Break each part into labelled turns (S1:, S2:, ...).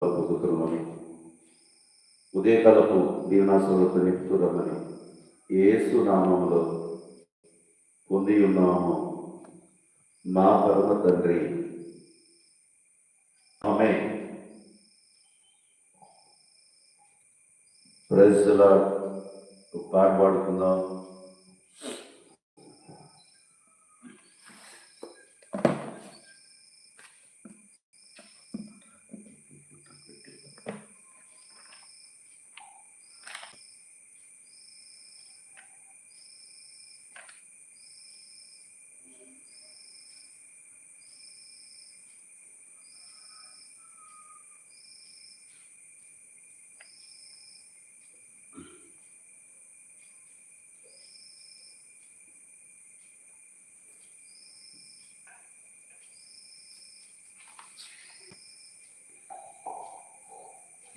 S1: పొందుతున్నామని ఉదయకాలపు దీవనాశులతో నింపుతురమని యేసు నామములో పొంది ఉన్నాము మా పరమ తండ్రి. ఆమేన్. Praise the lord. పాట పాడుకుందాం.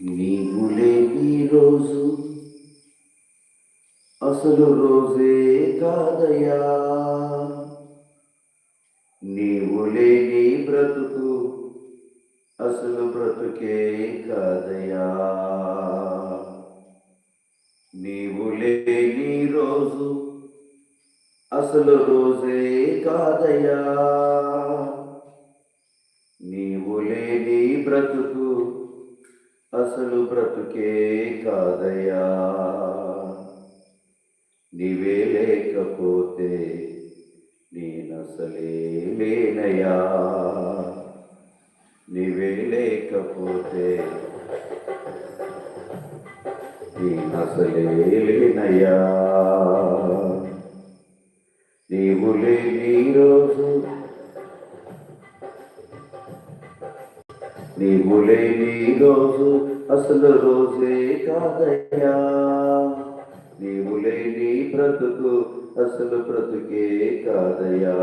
S1: నీవు లేని రోజు అసలు రోజే కాదయా, నీవు లేని బ్రతుకు అసలు బ్రతుకే కాదయా, నీవు లేని రోజు అసలు రోజే కాదయా, నీవు లేని బ్రతుకు అసలు బ్రతుకే కాదయా, నీవే లేకపోతే నేనసలే లేనయా, నీవే లేకపోతే నేనసలే లేనయా, నీవు లేని రోజు నీవు లేని రోజు అసలు రోజే కాదయ్యా, నీవు లేని బ్రతుకు అసలు బ్రతుకే కాదయ్యా,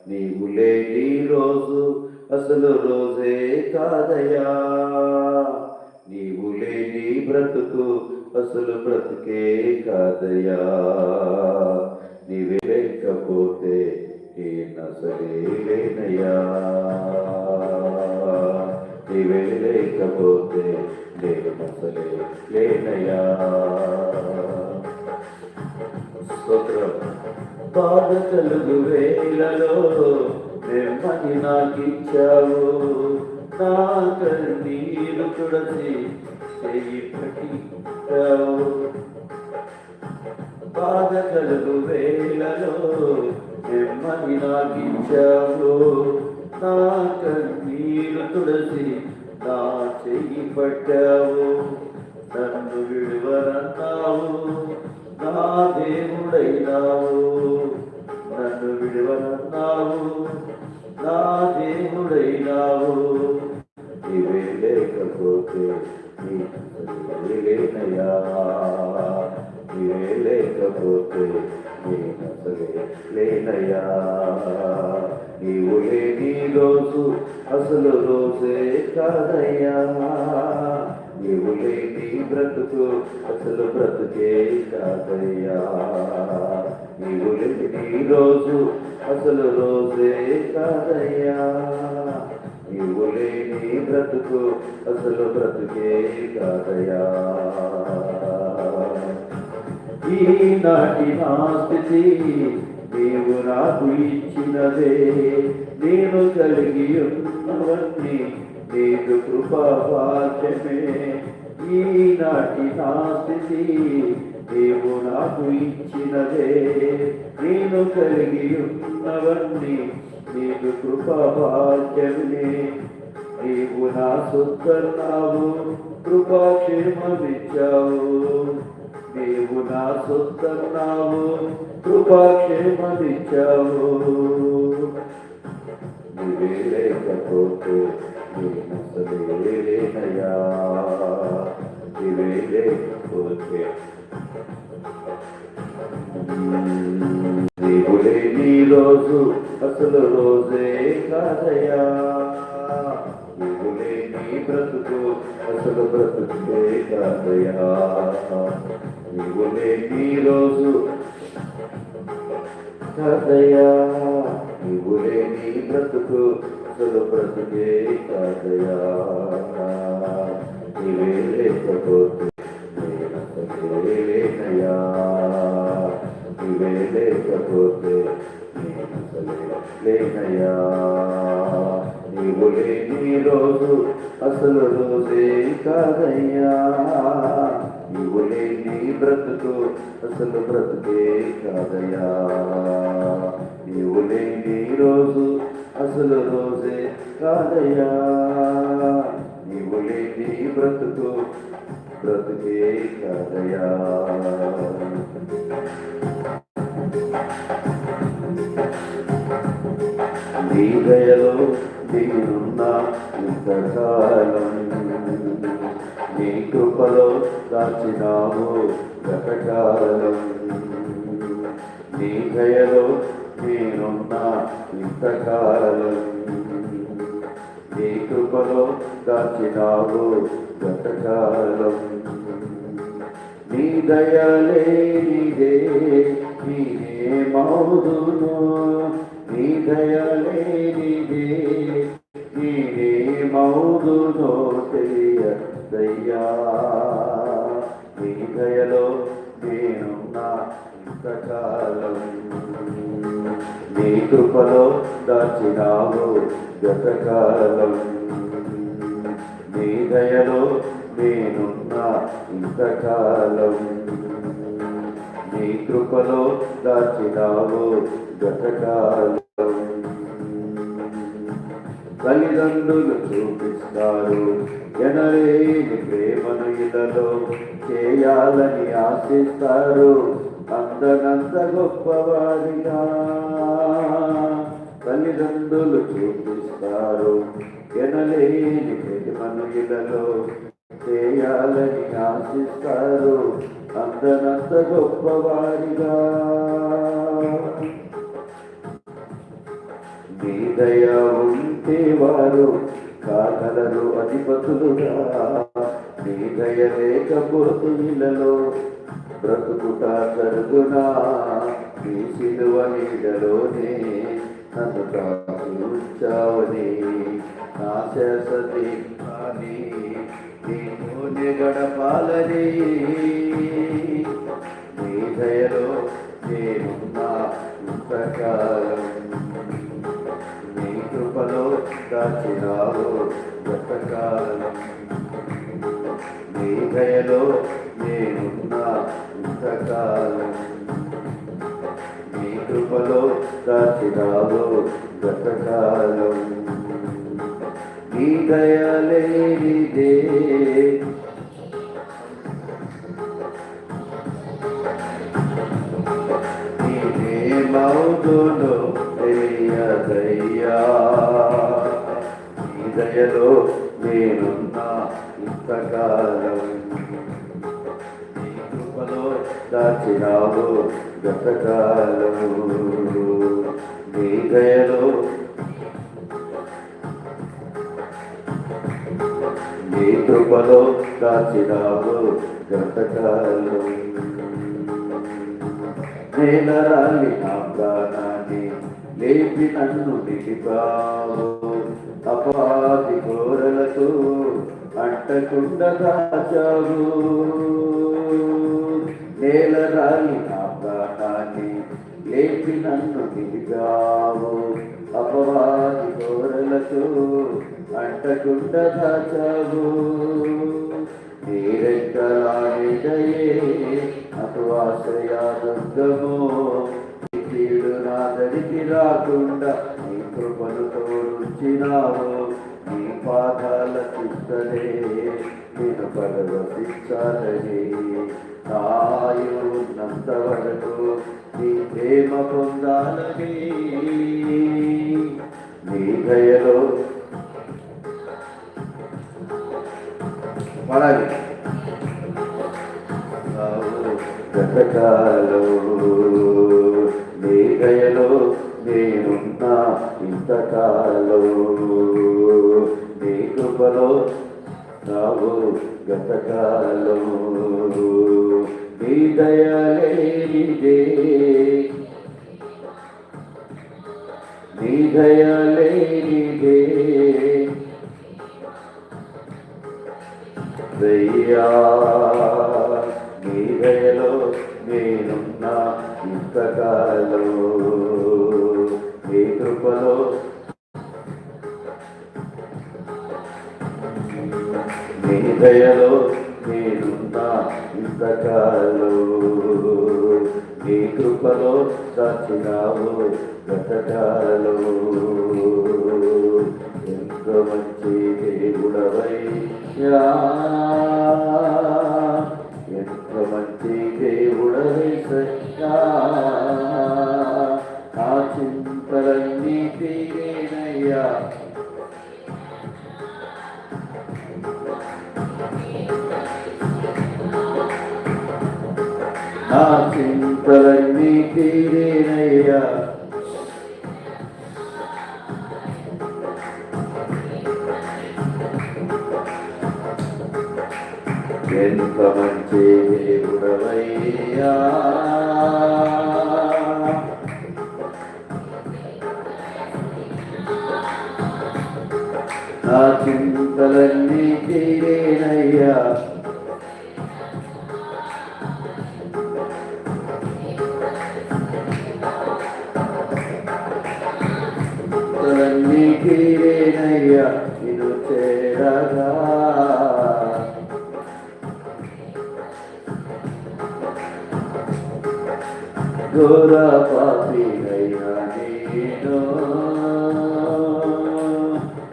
S1: నీవు లేని రోజు అసలు రోజే కాదయ్యా, నీవు లేని బ్రతుకు అసలు బ్రతుకే కాదయ్యా, నీవే లేకపోతే నేనసలే లేనయ్యా, నీవే లేకపోతే నేనసలే లేనయ్యా. స్తోత్రం. బాధ కలుగు వేళలో నెమ్మది నాకిచ్చావు, నా కన్నీరు తుడసి చెయ్యి పట్టించావు, బాధ కలుగు వేళలో నెమ్మది నాకిచ్చావు, నా కన్నీరు తుడసి నా చెయ్యి పట్టావు, నన్ను విడువనన్నావు, నా దేవుడైనావు, నన్ను విడువనన్నావు, నా దేవుడైనావు, నీవే లేకపోతే నేనసలే లేనయ్యా, నీవే లేకపోతే నేనసలే లేనయ్యా, నీవు లేని రోజు అసలు రోజే కాదయ్యా, నీవు లేని బ్రతుకు అసలు బ్రతుకే కాదయ్యా, నీవు లేని రోజు అసలు రోజే కాదయ్యా, నీవు లేని బ్రతుకు అసలు బ్రతుకే కాదయ్యా, ఈనాటి నా స్థితి నీవు నాకు ఇచ్చినదే, నేను కలిగి ఉన్నవన్నీ నీకు కృపాభాగ్యమే, ఈనాటి నా స్థితి నీవు నాకు ఇచ్చినదే, నేను కలిగి ఉన్నవన్నీ నీకు కృపాభాగ్యమే, నీవు నా సొత్తన్నావు, కృపాక్షేమమిచ్చావు, నీవు నా సొత్తన్నావు, కృపాక్షేమమిచ్చావు, నీవే లేకపోతే నేనసలే లేనయ్యా, నీవే లేకపోతే నీవు లేని రోజు అసలు రోజే కాదయ్యా, నీవు లేని బ్రతుకు అసలు బ్రతుకే కాదయ్యా, నీవు లేని రోజు కాదయ్యా, నీవు లేని బ్రతుకు అసలు బ్రతుకే కాదయా నీవే లేకపోతే నేనసలే లేనయ్యా నీవే లేకపోతే నేనసలే లేనయ్యా నీవు లేని రోజు అసలు రోజే కాదయ్యా నీవు లేని బ్రతుకు అసలు బ్రతుకే కాదయ్యా నీవు లేని రోజు అసలు రోజే కాదయ్యా నీవు లేని బ్రతుకు బ్రతుకే కాదయ్యా నీ దయలో నేనున్నా ఇంతకాలం నీ కృపలో దాచినావు గతకాలం నీ దయలో నేనున్నా ఇంతకాలం నీ కృపలో దాచినావు గతకాలం నీ దయలేనిదే నీనే మౌదును నీ దయలేనిదే నీనే మౌదును దయ్యా నీ దయలో నేనున్నా ఇంతకాలం నీ కృపలో దాచినావు గతకాలం నీ దయలో నేనున్నా ఇంతకాలం నీ కృపలో దాచినావు గతకాలం తల్లిదండ్రులు చూపిస్తారు ఎనలేని ప్రేమను ఇలలో చేయాలని ఆశిస్తారు అందనంత గొప్పవాడిగా తల్లిదండ్రులు చూపిస్తారు ఎనలేని ప్రేమను ఇలలో చేయాలని ఆశిస్తారు అందనంత గొప్పవాడిగా నీ దయ ఉంటే వారు కాగలరు అధిపతులుగా నీ దయ లేకపోతే ఇళ్ళలో బ్రతుకుట జరుగునా నీ సిలువ నీడలోనే నన్ను కాల్చావని నా శాసతి కానీ నీతోనే గడపాలని నీ దయలో నేనున్నా ఇంతకాలం నీ కృపలో దాచినావు గతకాలం నీ దయలో నేనున్నా ఇంతకాలం నీ కృపలో దాచినావు గతకాలం నీ దయలేనిదే నీనే మౌదును దయ్యా నీ దయలో నేనున్నా ఇంతకాలం నీ కృపలో దాచినావు గతకాలం నీ దయలో నీ కృపలో దాచినావు గతకాలం నేలరాలి నా ప్రాణాన్ని లేపి నన్ను నిలిపావు అపాది కోరలతో అంటకుండా దాచావు నేలరాలి నా ప్రాణాన్ని లేపి నన్ను నిలిపావు అపవాది కోరలతో అంటకుండా దాచావు నీరెక్కలాడిదయే అటు ఆశ్రయాదుర్గము కీడు నాదరికి రాకుండా నీ కృపను తోడుంచినావు నీ పాదాల చిత్తలే నేను పరవశించాలని నాయు ఉన్నంత వరకు నీ ప్రేమ పొందాలని నీ దయలో పడాలి గతకాలం నీ దయలో నేనున్నా ఇంతకాలం నీ కృపలో నావు గతకాలం నీ దయలేనిదే నీ దయలేనిదే నీకే దయ్యా నీ దయలో నేనున్నా ఇంతకాలం నీ కృపలో నీ దయలో నేనున్నా ఇంతకాలం నీ కృపలో దాచినావు గతకాలలో ఎంతో మంచి దేవుడవయ్యా ఎంతో మంచి దేవుడవయ్యా నా చింతలన్నీ తీరేనయ్యా నా చింతలన్నీ తీరేనయ్యా ఎంత మంచి దేవుడవయ్యా నా చింతలన్నీ తీరేనయ్యా చింతలన్నీ తీరేనయ్యా నిన్ను చేరగా ఘోర పాపినైనా నేను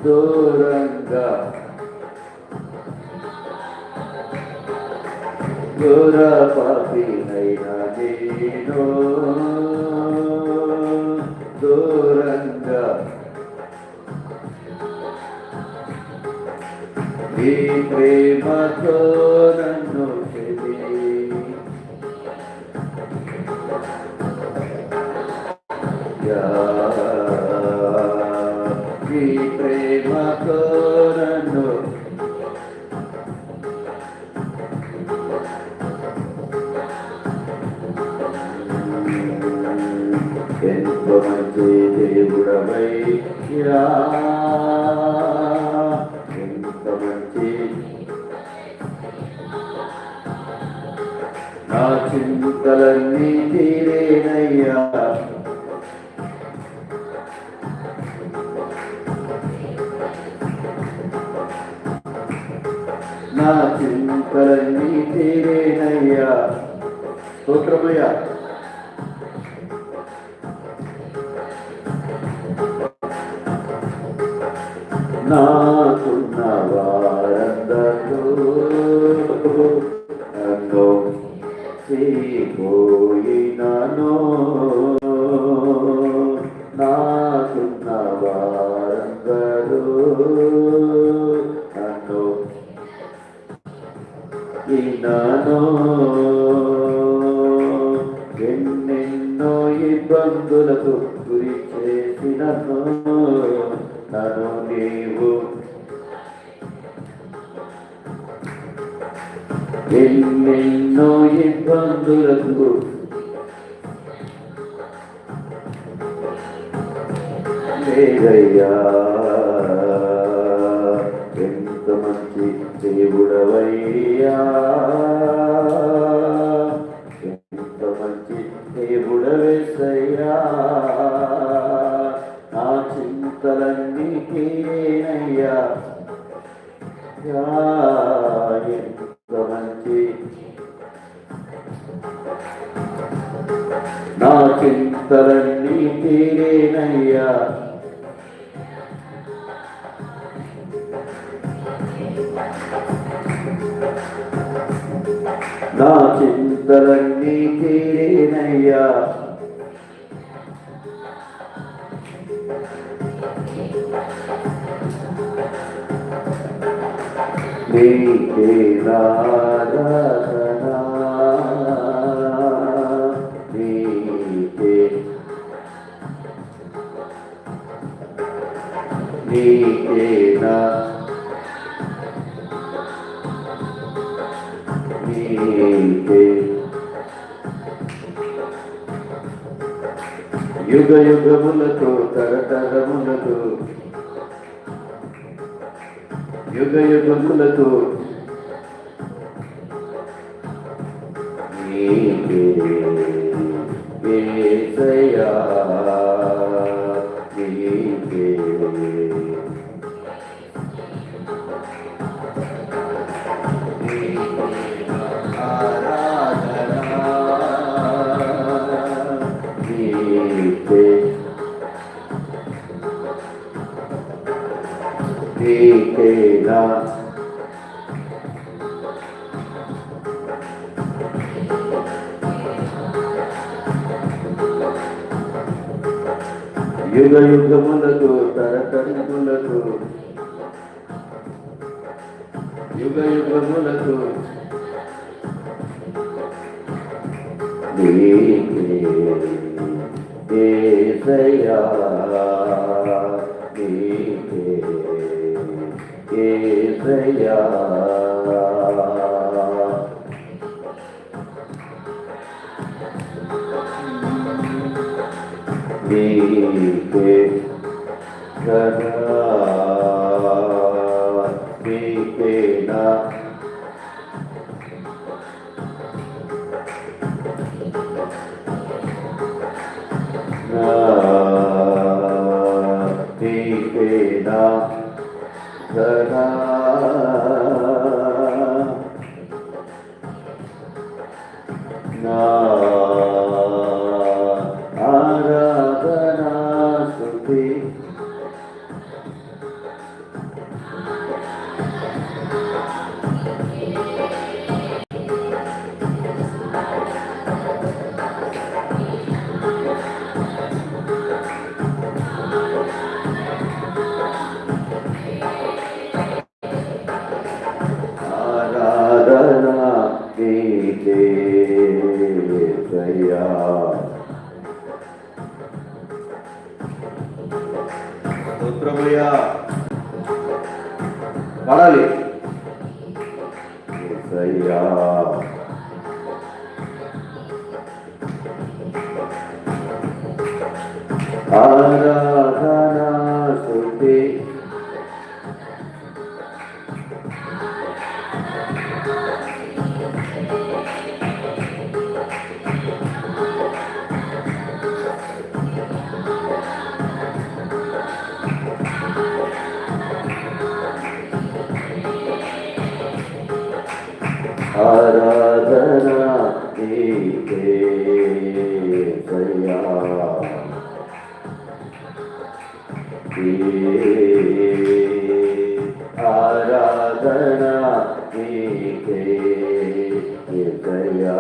S1: దూరంగా ఘోర పాపినైనా నేను దూరంగా ఈ ప్రేమతో నన్ను ఈ ప్రేమతో నన్ను ఎంతో మంచి దేవుడవయ్యా ఎంత మంచి నా చింతలన్నీ తీరేనయ్యా నా చింతలన్నీ తీరేనయ్యా స్తోత్రమయ్యా నాకున్న వారందరూ నన్ను పోయినాను నాకున్న వారందరూ నన్ను విన్నాను ఎన్నెన్నో ఇబ్బందులకు గురి చేసినను నన్ను నీవు ఎన్నెన్నో ఇబ్బందులకు లేదయ్యా ఎంత మంచి దేవుడవయ్యా ఎంత మంచి దేవుడవేసయ్యా నా చింతలన్నీ తీరేనయ్యా ఎంత మంచి నా చింతలన్నీ తీరేనయ్యా నా చింతలన్నీ తీరేనయ్యా నీకే నారాధనా నీకే నీకే నా నీకే యుగ యుగములకు తరతరములకు యుగ యుగములకు నీకే యేసయ్యా నీకే నీకేనా యుగ యుగములకు తరతరములకు యుగ యుగములకు నీకే యేసయ్యా నీకే యేసయ్యా నీకే ఘనత నీకేనా నీకేనా ఘనత ఆరాధనా స్తుతి ఆరాధనా నీకే యేసయ్యా స్తోత్రమయ్యా పాడాలి యేసయ్యా ఆరాధనా స్తుతి ఆరాధనా నీకే యేసయ్యా ఆరాధనా నీకే యేసయ్యా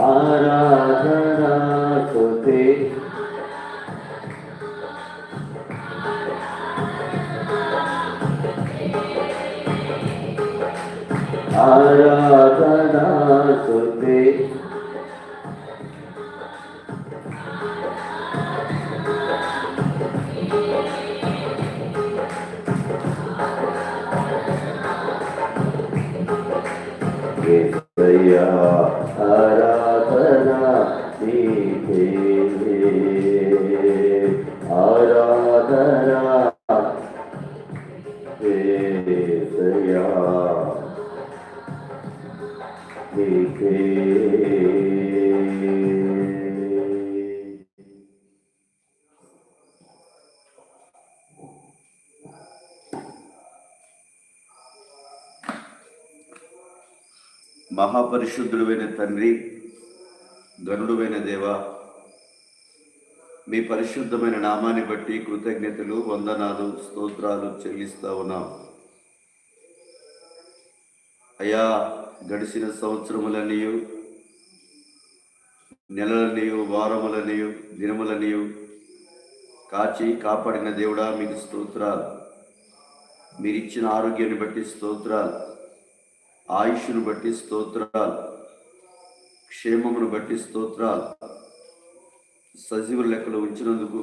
S1: ఆరాధనా స్తుతి ఆరాధనా స్తుతి యేసయ్యా ఆరాధనా నీకే ఆరాధనా యేసయ్యా నీకే
S2: మహాపరిశుద్ధుడైన తండ్రి, గనుడువైన దేవ, మీ పరిశుద్ధమైన నామాన్ని బట్టి కృతజ్ఞతలు, వందనాలు, స్తోత్రాలు చెల్లిస్తా ఉన్నాం. అయ్యా, గడిచిన సంవత్సరములనియు, నెలలనియు, వారములనియు, దినములనియు కాచి కాపాడిన దేవుడా మీకు స్తోత్రాలు. మీరిచ్చిన ఆరోగ్యాన్ని బట్టి స్తోత్రాలు, ఆయుష్ను బట్టి స్తోత్రాలు, క్షేమమును బట్టి స్తోత్రాలు, సజీవుల లెక్కలో ఉంచినందుకు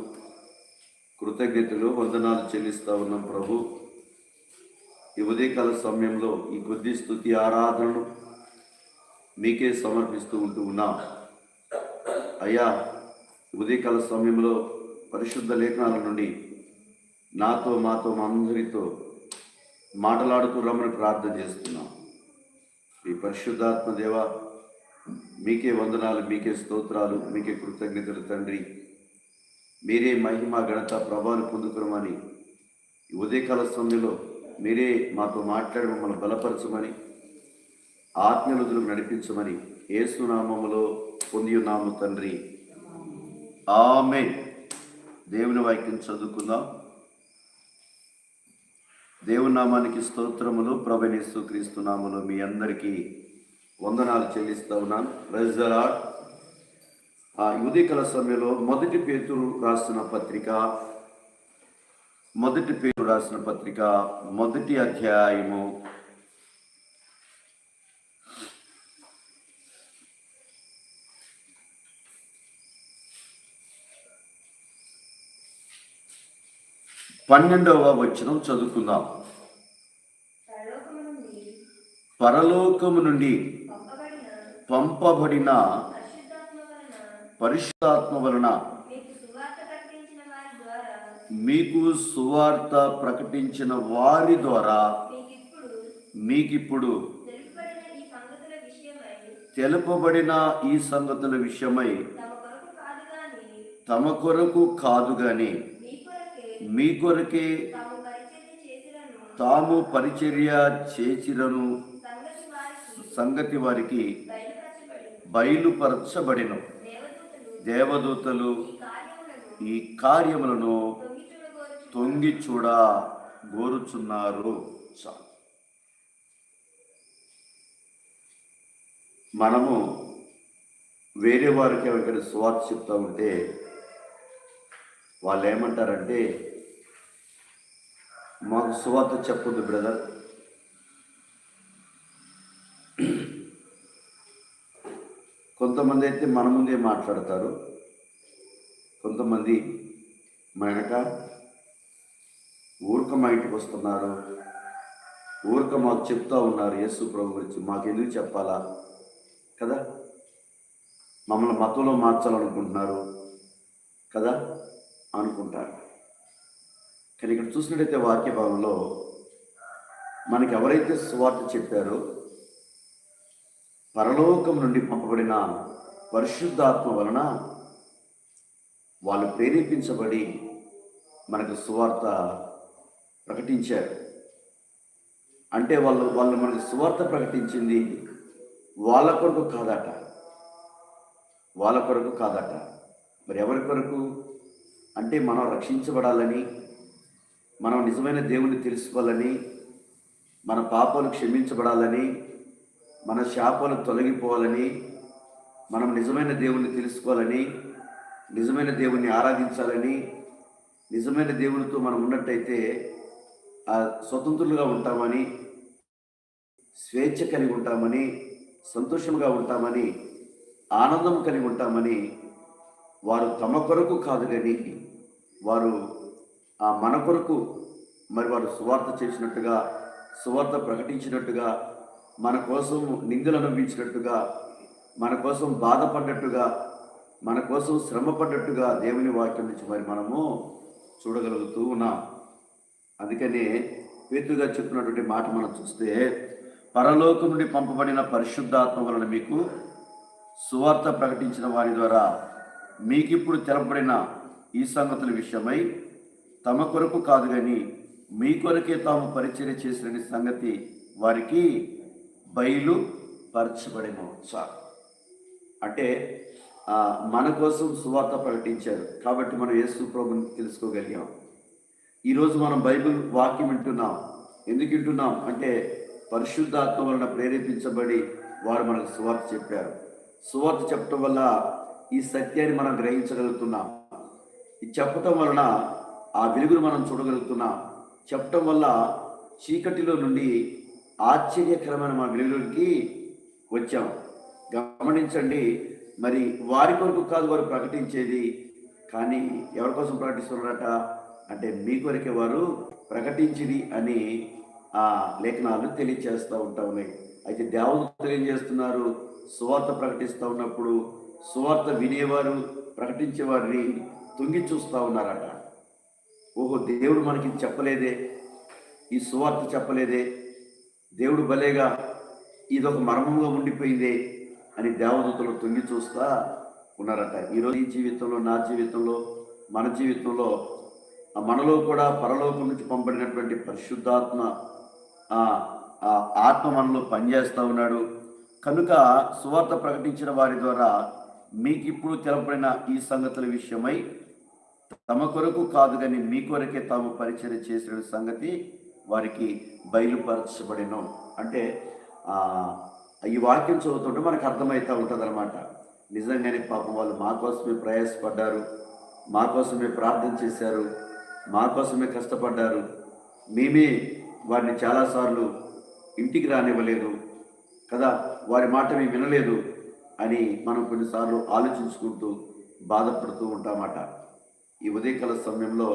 S2: కృతజ్ఞతలు, వందనాలు చెల్లిస్తా ఉన్నాం ప్రభు. ఈ ఉదయకాల సమయంలో ఈ కొద్ది స్తుతి ఆరాధనను మీకే సమర్పిస్తూ ఉంటూ ఉన్నాం. అయ్యా, ఉదయకాల సమయంలో పరిశుద్ధ లేఖనాల నుండి నాతో మాతో మా అందరితో మాట్లాడుతూ రమ్మని ప్రార్థన చేస్తున్నాం. ఈ పరిశుద్ధాత్మ దేవ, మీకే వందనాలు, మీకే స్తోత్రాలు, మీకే కృతజ్ఞతలు తండ్రి. మీరే మహిమ ఘనత ప్రభావాలు పొందుకురమని ఈ ఉదయకాల సమయంలో మీరే మాతో మాట్లాడి మమ్మల్ని బలపరచమని, ఆత్మీయులకు నడిపించమని యేసు నామములో పొంది ఉన్నాము తండ్రి. ఆమేన్. దేవుని వాక్యం చదువుకుందాం. దేవుని నామానికి స్తోత్రములు. ప్రభువైన యేసుక్రీస్తు నామములో మీ అందరికీ వందనాలు చెల్లిస్తా ఉన్నాను. Praise the Lord. ఉదయకాల సమయంలో మొదటి పేతురు రాసిన పత్రిక మొదటి అధ్యాయము 12వ వచనం చదువుకుందాం. పరలోకము నుండి పంపబడిన పరిశుద్ధాత్మ వలన మీకు సువార్త ప్రకటించిన వారి ద్వారా మీకిప్పుడు తెలుపబడిన ఈ సంగతుల విషయమై తమ కొరకు కాదు గాని మీ కొరకే తాము పరిచర్య చేసిరను సంగతి వారికి బయలుపరచబడిన దేవదూతలు ఈ కార్యములను తొంగి చూడ గోరుచున్నారు. మనము వేరే వారికి ఎవరికైనా సువార్త చెప్తా ఉంటే వాళ్ళు ఏమంటారంటే, మాకు సువార్త చెప్పొద్దు బ్రదర్, కొంతమంది అయితే మన ముందే మాట్లాడతారు, కొంతమంది మా వెనక ఊరక మా ఇంటికి వస్తున్నారు, ఊరక మాకు చెప్తా ఉన్నారు యేసు ప్రభు గురించి, మాకు ఎందుకు చెప్పాలా కదా, మమ్మల్ని మతంలో మార్చాలనుకుంటున్నారు కదా అనుకుంటారు. కానీ ఇక్కడ చూసినట్టయితే వాక్య భాగంలో మనకి ఎవరైతే సువార్త చెప్పారో పరలోకం నుండి పంపబడిన పరిశుద్ధాత్మ వలన వాళ్ళు ప్రేరేపించబడి మనకు సువార్త ప్రకటించారు. అంటే వాళ్ళు మనకు సువార్త ప్రకటించింది వాళ్ళ కొరకు కాదట. మరి ఎవరి కొరకు అంటే మనం రక్షించబడాలని, మనం నిజమైన దేవుని తెలుసుకోవాలని, మన పాపాలు క్షమించబడాలని, మన శాపాలు తొలగిపోవాలని, మనం నిజమైన దేవుణ్ణి తెలుసుకోవాలని, నిజమైన దేవుణ్ణి ఆరాధించాలని, నిజమైన దేవునితో మనం ఉన్నట్టయితే స్వతంత్రులుగా ఉంటామని, స్వేచ్ఛ కలిగి ఉంటామని, సంతోషంగా ఉంటామని, ఆనందం కలిగి ఉంటామని వారు తమ కొరకు కాదు కానీ వారు మన కొరకు, మరి వారు సువార్త చేసినట్టుగా, సువార్త ప్రకటించినట్టుగా, మన కోసం నిందలు అనుభవించినట్టుగా, మన కోసం బాధపడ్డట్టుగా, మన కోసం శ్రమపడ్డట్టుగా దేవుని వాక్యం నుంచి మరి మనము చూడగలుగుతూ ఉన్నాం. అందుకనే పేతురుగా చెప్పినటువంటి మాట మనం చూస్తే, పరలోకం నుండి పంపబడిన పరిశుద్ధాత్మ వలన మీకు సువార్త ప్రకటించిన వారి ద్వారా మీకిప్పుడు తెలపబడిన ఈ సంగతుల విషయమై తమ కొరకు కాదు కానీ మీ కొరకే తాము పరిచర్య చేసిన సంగతి వారికి బయలుపరచబడేమో. అంటే మన కోసం సువార్త ప్రకటించారు కాబట్టి మనం యేసు ప్రభువుని తెలుసుకోగలిగాం. ఈరోజు మనం బైబిల్ వాక్యం వింటున్నాం. ఎందుకు వింటున్నాం అంటే పరిశుద్ధాత్మ వలన ప్రేరేపించబడి వారు మనకు సువార్త చెప్పారు. సువార్త చెప్పడం వల్ల ఈ సత్యాన్ని మనం గ్రహించగలుగుతున్నాం. ఇది చెప్పటం వలన ఆ వెలుగును మనం చూడగలుగుతున్నాం. చెప్పటం వల్ల చీకటిలో నుండి ఆశ్చర్యకరమైన మన వెలుగులోకి వచ్చాం. గమనించండి, మరి వారి కొరకు కాదు వారు ప్రకటించేది, కానీ ఎవరి కోసం ప్రకటిస్తున్నారట అంటే మీ కొరకే వారు ప్రకటించింది అని ఆ లేఖనాలు తెలియజేస్తూ ఉంటా ఉన్నాయి. అయితే దేవదూతలు ఏం చేస్తున్నారు? సువార్త ప్రకటిస్తూ ఉన్నప్పుడు సువార్త వినేవారు, ప్రకటించేవారిని తొంగి చూస్తూ ఉన్నారట. ఓహో, దేవుడు మనకి చెప్పలేదే, ఈ సువార్త చెప్పలేదే, దేవుడు భలేగా ఇదొక మర్మంగా ఉండిపోయిందే అని దేవదూతలు తొంగి చూస్తా ఉన్నారట. ఈరోజు ఈ జీవితంలో, నా జీవితంలో, మన జీవితంలో మనలో కూడా పరలోకం నుంచి పంపడినటువంటి పరిశుద్ధాత్మ ఆత్మ మనలో పనిచేస్తూ ఉన్నాడు. కనుక సువార్త ప్రకటించిన వారి ద్వారా మీకు ఇప్పుడు తెలపడిన ఈ సంగతుల విషయమై తమ కొరకు కాదు కానీ మీ కొరకే తాము పరిచయం చేసిన సంగతి వారికి బయలుపరచబడిను. అంటే ఈ వాక్యం చదువుతుంటే మనకు అర్థమవుతూ ఉంటుంది అనమాట. నిజంగానే పాపం వాళ్ళు మా కోసమే ప్రయాసపడ్డారు, మా కోసమే ప్రార్థన చేశారు, మా కోసమే కష్టపడ్డారు, మేమే వారిని చాలాసార్లు ఇంటికి రానివ్వలేదు కదా, వారి మాట మేము వినలేదు అని మనం కొన్నిసార్లు ఆలోచించుకుంటూ బాధపడుతూ ఉంటామట. ఈ ఉదయకాల సమయంలో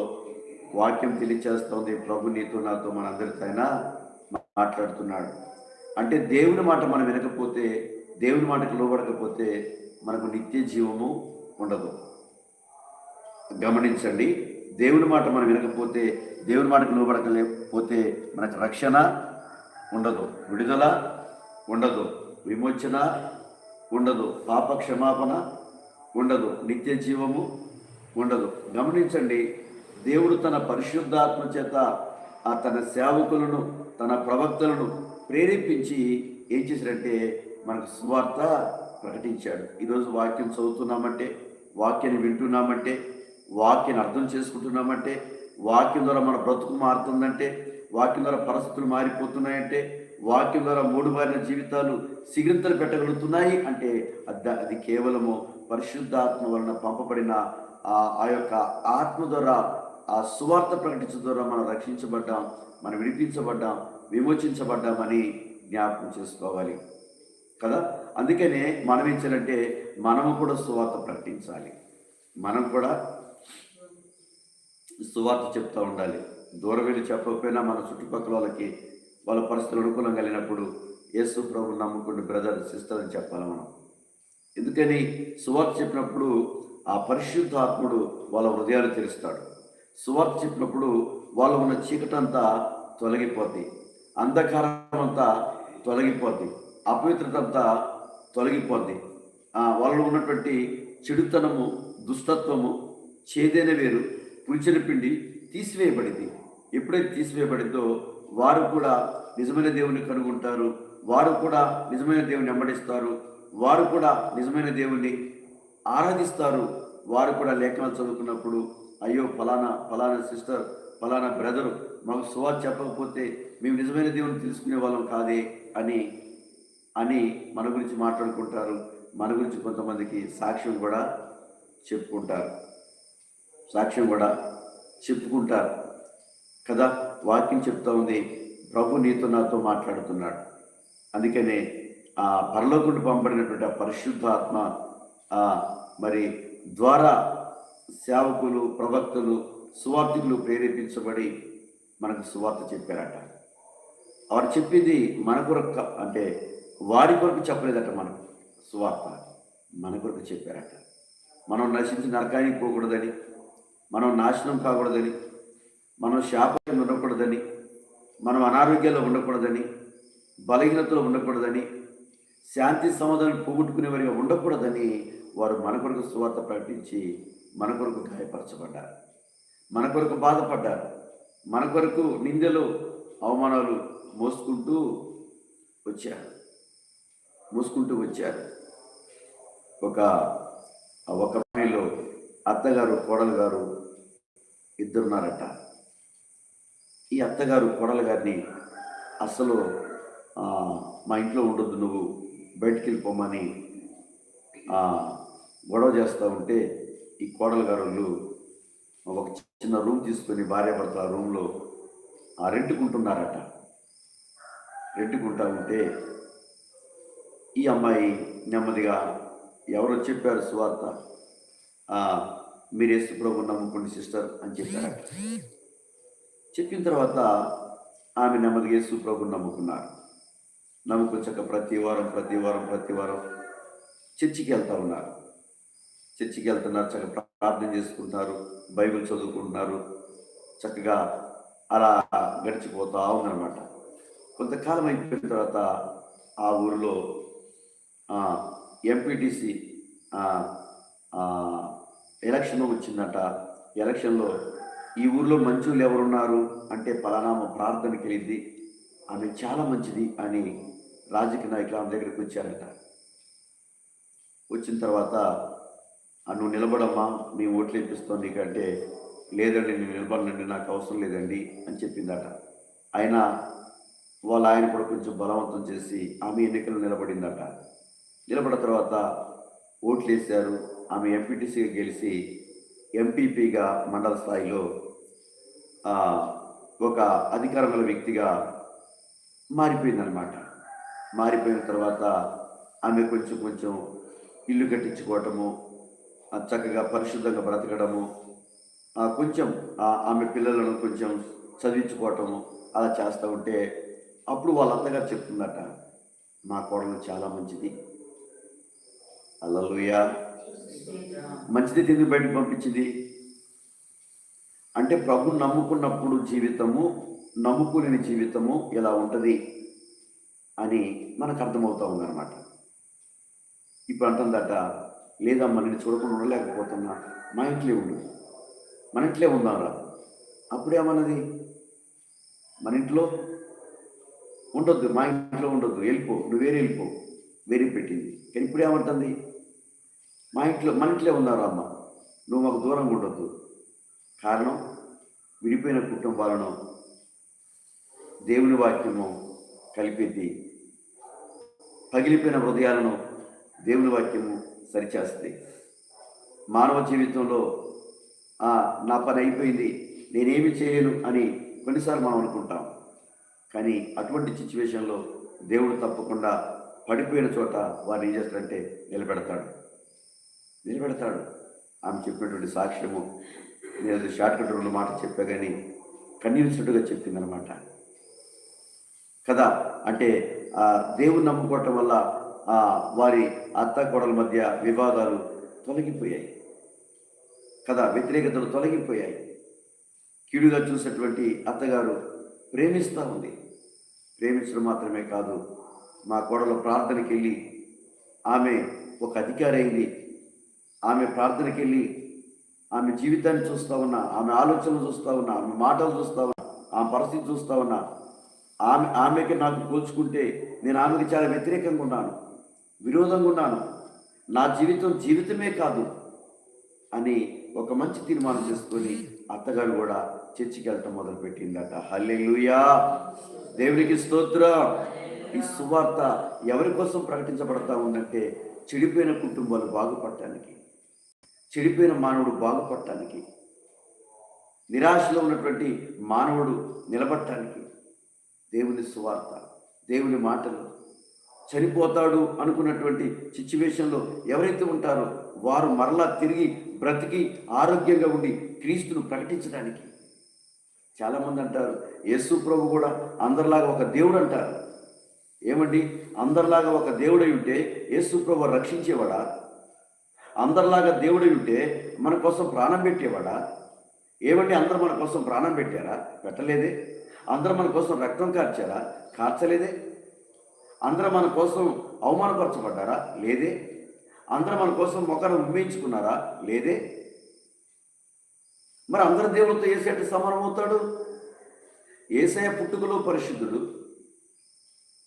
S2: వాక్యం తెలియచేస్తోంది, ప్రభు నీతో నాతో మనందరితో అయినా మాట్లాడుతున్నాడు. అంటే దేవుని మాట మనం వినకపోతే, దేవుని మాటకు లోబడకపోతే మనకు నిత్య జీవము ఉండదు. గమనించండి, దేవుని మాట మనం వినకపోతే, దేవుని మాటకు లోబడకపోతే మనకు రక్షణ ఉండదు, విడుదల ఉండదు, విమోచన ఉండదు, పాప క్షమాపణ ఉండదు, నిత్య జీవము ఉండదు. గమనించండి, దేవుడు తన పరిశుద్ధాత్మ చేత తన సేవకులను, తన ప్రవక్తలను ప్రేరేపించి ఏం చేశాడంటే మనకు సువార్త ప్రకటించాడు. ఈరోజు వాక్యం చదువుతున్నామంటే, వాక్యాన్ని వింటున్నామంటే, వాక్యాన్ని అర్థం చేసుకుంటున్నామంటే, వాక్యం ద్వారా మన బ్రతుకు మారుతుందంటే, వాక్యం ద్వారా పరిస్థితులు మారిపోతున్నాయంటే, వాక్యం ద్వారా మూడుబారిన జీవితాలు సిగ్రింతలు పెట్టగలుగుతున్నాయి అంటే అది కేవలము పరిశుద్ధాత్మ వలన పంపబడిన ఆ యొక్క ఆత్మ ద్వారా, ఆ సువార్త ప్రకటించడం ద్వారా మనం రక్షించబడ్డాం, మనం విడిపించబడ్డాం, విమోచించబడ్డామని జ్ఞాపకం చేసుకోవాలి కదా. అందుకనే మనం ఏం చేయాలంటే మనము కూడా సువార్త ప్రకటించాలి, మనం కూడా సువార్త చెప్తూ ఉండాలి. దూరం వెళ్ళి చెప్పకపోయినా మన చుట్టుపక్కల వాళ్ళకి వాళ్ళ పరిస్థితులు అనుకూలం కలిగినప్పుడు యేసు ప్రభువుని నమ్ముకుని బ్రదర్ సిస్టర్ అని చెప్పాలి మనం. ఎందుకని సువార్త చెప్పినప్పుడు ఆ పరిశుద్ధాత్ముడు వాళ్ళ హృదయాలు తెరుస్తాడు. సువార్త చెప్పినప్పుడు వాళ్ళు ఉన్న చీకటంతా తొలగిపోద్ది, అంధకారం అంతా తొలగిపోద్ది, అపవిత్రత అంతా తొలగిపోద్ది, వాళ్ళలో ఉన్నటువంటి చెడుతనము, దుష్టత్వము, చేదైన వేరు, పులిచిన పిండి తీసివేయబడింది. ఎప్పుడైతే తీసివేయబడిందో వారు కూడా నిజమైన దేవుని కనుగొంటారు, వారు కూడా నిజమైన దేవుని వెంబడిస్తారు, వారు కూడా నిజమైన దేవుణ్ణి ఆరాధిస్తారు. వారు కూడా లేఖనాలు చదువుకున్నప్పుడు అయ్యో ఫలానా సిస్టర్, ఫలానా బ్రదరు మాకు సువార్త చెప్పకపోతే మేము నిజమైన దేవుని తెలుసుకునే వాళ్ళం కాదే అని అని మన గురించి మాట్లాడుకుంటారు. మన గురించి కొంతమందికి సాక్ష్యం కూడా చెప్పుకుంటారు కదా. వాక్యం చెప్తా ఉంది, ప్రభు నీతో నాతో మాట్లాడుతున్నాడు. అందుకనే పరలోకుడు పంపడినటువంటి ఆ పరిశుద్ధాత్మ మరి ద్వారా సేవకులు, ప్రవక్తలు, సువార్తికులు ప్రేరేపించబడి మనకు సువార్త చెప్పారట. వారు చెప్పింది మన కొరకు అంటే వారి కొరకు చెప్పలేదట, మనకు సువార్త మన కొరకు చెప్పారట. మనం నశించి నరకానికి పోకూడదని, మనం నాశనం కాకూడదని, మనం శాపంగా ఉండకూడదని, మనం అనారోగ్యాల్లో ఉండకూడదని, బలహీనతలో ఉండకూడదని, శాంతి సమాధానం పోగొట్టుకునే వారిగా ఉండకూడదని వారు మన కొరకు సువార్త ప్రకటించి మన కొరకు గాయపరచబడ్డారు, మన కొరకు బాధపడ్డారు, మన కొరకు నిందలు, అవమానాలు మోసుకుంటూ వచ్చారు. ఒక పనిలో అత్తగారు, కోడలు గారు ఇద్దరున్నారట. ఈ అత్తగారు కోడలు గారిని అసలు మా ఇంట్లో ఉండొద్దు, నువ్వు బయటికి వెళ్ళిపోమని గొడవ చేస్తూ ఉంటే ఈ కోడలు గారు ఒక చిన్న రూమ్ తీసుకొని భార్యాభర్తల రూమ్లో రెంటుకుంటున్నారట. రెంటుకుంటా ఉంటే ఈ అమ్మాయి నెమ్మదిగా ఎవరో చెప్పారు సువార్త, మీరు యేసు ప్రభువుని నమ్ముకోండి సిస్టర్ అని చెప్పారట. చెప్పిన తర్వాత ఆమె నెమ్మదిగా యేసు ప్రభువుని నమ్ముకున్నారు. నమ్ముకొచ్చాక ప్రతి వారం చర్చికి వెళ్తున్నారు. చక్కగా ప్రార్థన చేసుకుంటున్నారు, బైబిల్ చదువుకుంటున్నారు, చక్కగా అలా గడిచిపోతూ ఉందన్నమాట. కొంతకాలం అయిపోయిన తర్వాత ఆ ఊరిలో ఎంపీటీసీ ఎలక్షన్ వచ్చిందట. ఎలక్షన్లో ఈ ఊర్లో మంచోళ్ళు ఎవరున్నారు అంటే పలానామ ప్రార్థనకి వెళ్ళింది, ఆమె చాలా మంచిది అని రాజకీయ నాయకులు ఆమె దగ్గరికి వచ్చారట. వచ్చిన తర్వాత నువ్వు నిలబడమ్మా, మేము ఓట్లు ఇప్పిస్తాం నీకంటే, లేదండి నేను నిలబడనండి, నాకు అవసరం లేదండి అని చెప్పిందట. ఆయన కూడా కొంచెం బలవంతం చేసి ఆమె ఎన్నికలు నిలబడిందట. నిలబడిన తర్వాత ఓట్లు వేశారు. ఆమె ఎంపీటీసీగా గెలిచి ఎంపీపీగా మండల స్థాయిలో ఒక అధికారం గల వ్యక్తిగా మారిపోయిందనమాట. మారిపోయిన తర్వాత ఆమె కొంచెం ఇల్లు కట్టించుకోవటము, చక్కగా పరిశుద్ధంగా బ్రతకడము, కొంచెం ఆమె పిల్లలను కొంచెం చదివించుకోవటము అలా చేస్తూ ఉంటే అప్పుడు వాళ్ళ అత్తగారు చెప్తుందట, మా కోడలు చాలా మంచిది, హల్లెలూయా, మంచిది తిరిగి బయటకు పంపించింది అంటే ప్రభుని నమ్ముకున్నప్పుడు జీవితము, నమ్ముకునే జీవితము ఎలా ఉంటుంది అని మనకు అర్థమవుతూ ఉందన్నమాట. ఇప్పుడు అంటుందట, లేదమ్మా నేను చూడకుండా ఉండలేకపోతున్నా, మా ఇంట్లో ఉండు, మన ఇంట్లో ఉందాంరా. అప్పుడేమన్నది, మన ఇంట్లో ఉండొద్దు, మా ఇంట్లో ఉండొద్దు, వెళ్ళిపో, నువ్వు వేరే వెళ్ళిపో, వేరే పెట్టింది. కానీ ఇప్పుడు ఏమంటుంది, మన ఇంట్లో ఉన్నారా అమ్మ, నువ్వు మాకు దూరంగా ఉండొద్దు. కారణం, విడిపోయిన కుటుంబాలను దేవుని వాక్యము కలిపేది, పగిలిపోయిన హృదయాలను దేవుని వాక్యము సరిచేస్తుంది. మానవ జీవితంలో నా పని అయిపోయింది, నేనేమి చేయను అని కొన్నిసార్లు మనం అనుకుంటాం. కానీ అటువంటి సిచ్యువేషన్లో దేవుడు తప్పకుండా పడిపోయిన చోట వారిని ఏం చేస్తాడంటే నిలబెడతాడు. ఆమె చెప్పినటువంటి సాక్ష్యము, నేను షార్ట్ కట్ 2 మాటలు చెప్పా కానీ కన్నీరుచుట్టుగా చెప్పిందనమాట కదా. అంటే దేవుని నమ్ముకోవటం వల్ల వారి అత్త కోడల మధ్య వివాదాలు తొలగిపోయాయి కదా, వ్యతిరేకతలు తొలగిపోయాయి. కీడుగా చూసేటువంటి అత్తగారు ప్రేమిస్తూ ఉంది. ప్రేమించడం మాత్రమే కాదు, మా కోడలు ప్రార్థనకి వెళ్ళి ఆమె ఒక అధికారి అయింది. ఆమె ప్రార్థనకి వెళ్ళి ఆమె జీవితాన్ని చూస్తూ ఉన్నా, ఆమె ఆలోచనలు చూస్తూ ఉన్నా, ఆమె మాటలు చూస్తూ ఉన్నా, ఆమె పరిస్థితి చూస్తూ ఉన్నా, ఆమెకి నాకు పోల్చుకుంటే నేను ఆమెకి చాలా వ్యతిరేకంగా ఉన్నాను, విరోధంగా ఉన్నాను, నా జీవితమే కాదు అని ఒక మంచి తీర్మానం చేసుకొని అత్తగారు కూడా చర్చికి వెళ్ళటం మొదలుపెట్టిందట. హల్లెలూయా, దేవునికి స్తోత్రం. ఈ సువార్త ఎవరి కోసం ప్రకటించబడతా ఉందంటే చెడిపోయిన కుటుంబాలు బాగుపడటానికి, చెడిపోయిన మానవుడు బాగుపడటానికి, నిరాశలో ఉన్నటువంటి మానవుడు నిలబడటానికి దేవుని సువార్త, దేవుని మాటలు. చనిపోతాడు అనుకున్నటువంటి సిచ్యువేషన్లో ఎవరైతే ఉంటారో వారు మరలా తిరిగి బ్రతికి ఆరోగ్యంగా ఉండి క్రీస్తును ప్రకటించడానికి. చాలామంది అంటారు యేసు ప్రభు కూడా అందరిలాగా ఒక దేవుడు అంటారు. ఏమండి, అందరిలాగా ఒక దేవుడై ఉంటే యేసు ప్రభు రక్షించేవాడా? అందరిలాగా దేవుడై ఉంటే మన కోసం ప్రాణం పెట్టేవాడా? ఏమండి, అందరూ మన కోసం ప్రాణం పెట్టారా? పెట్టలేదే. అందరూ మన కోసం రక్తం కార్చారా? కార్చలేదే. అందరూ మన కోసం అవమానపరచబడ్డారా? లేదే. అందరూ మన కోసం ఒకరు ఉమ్మేయించుకున్నారా? లేదే. మరి అందరు దేవుడితో ఏసేట సమానం అవుతాడు? యేసయ్య పుట్టుకలో పరిశుద్ధుడు,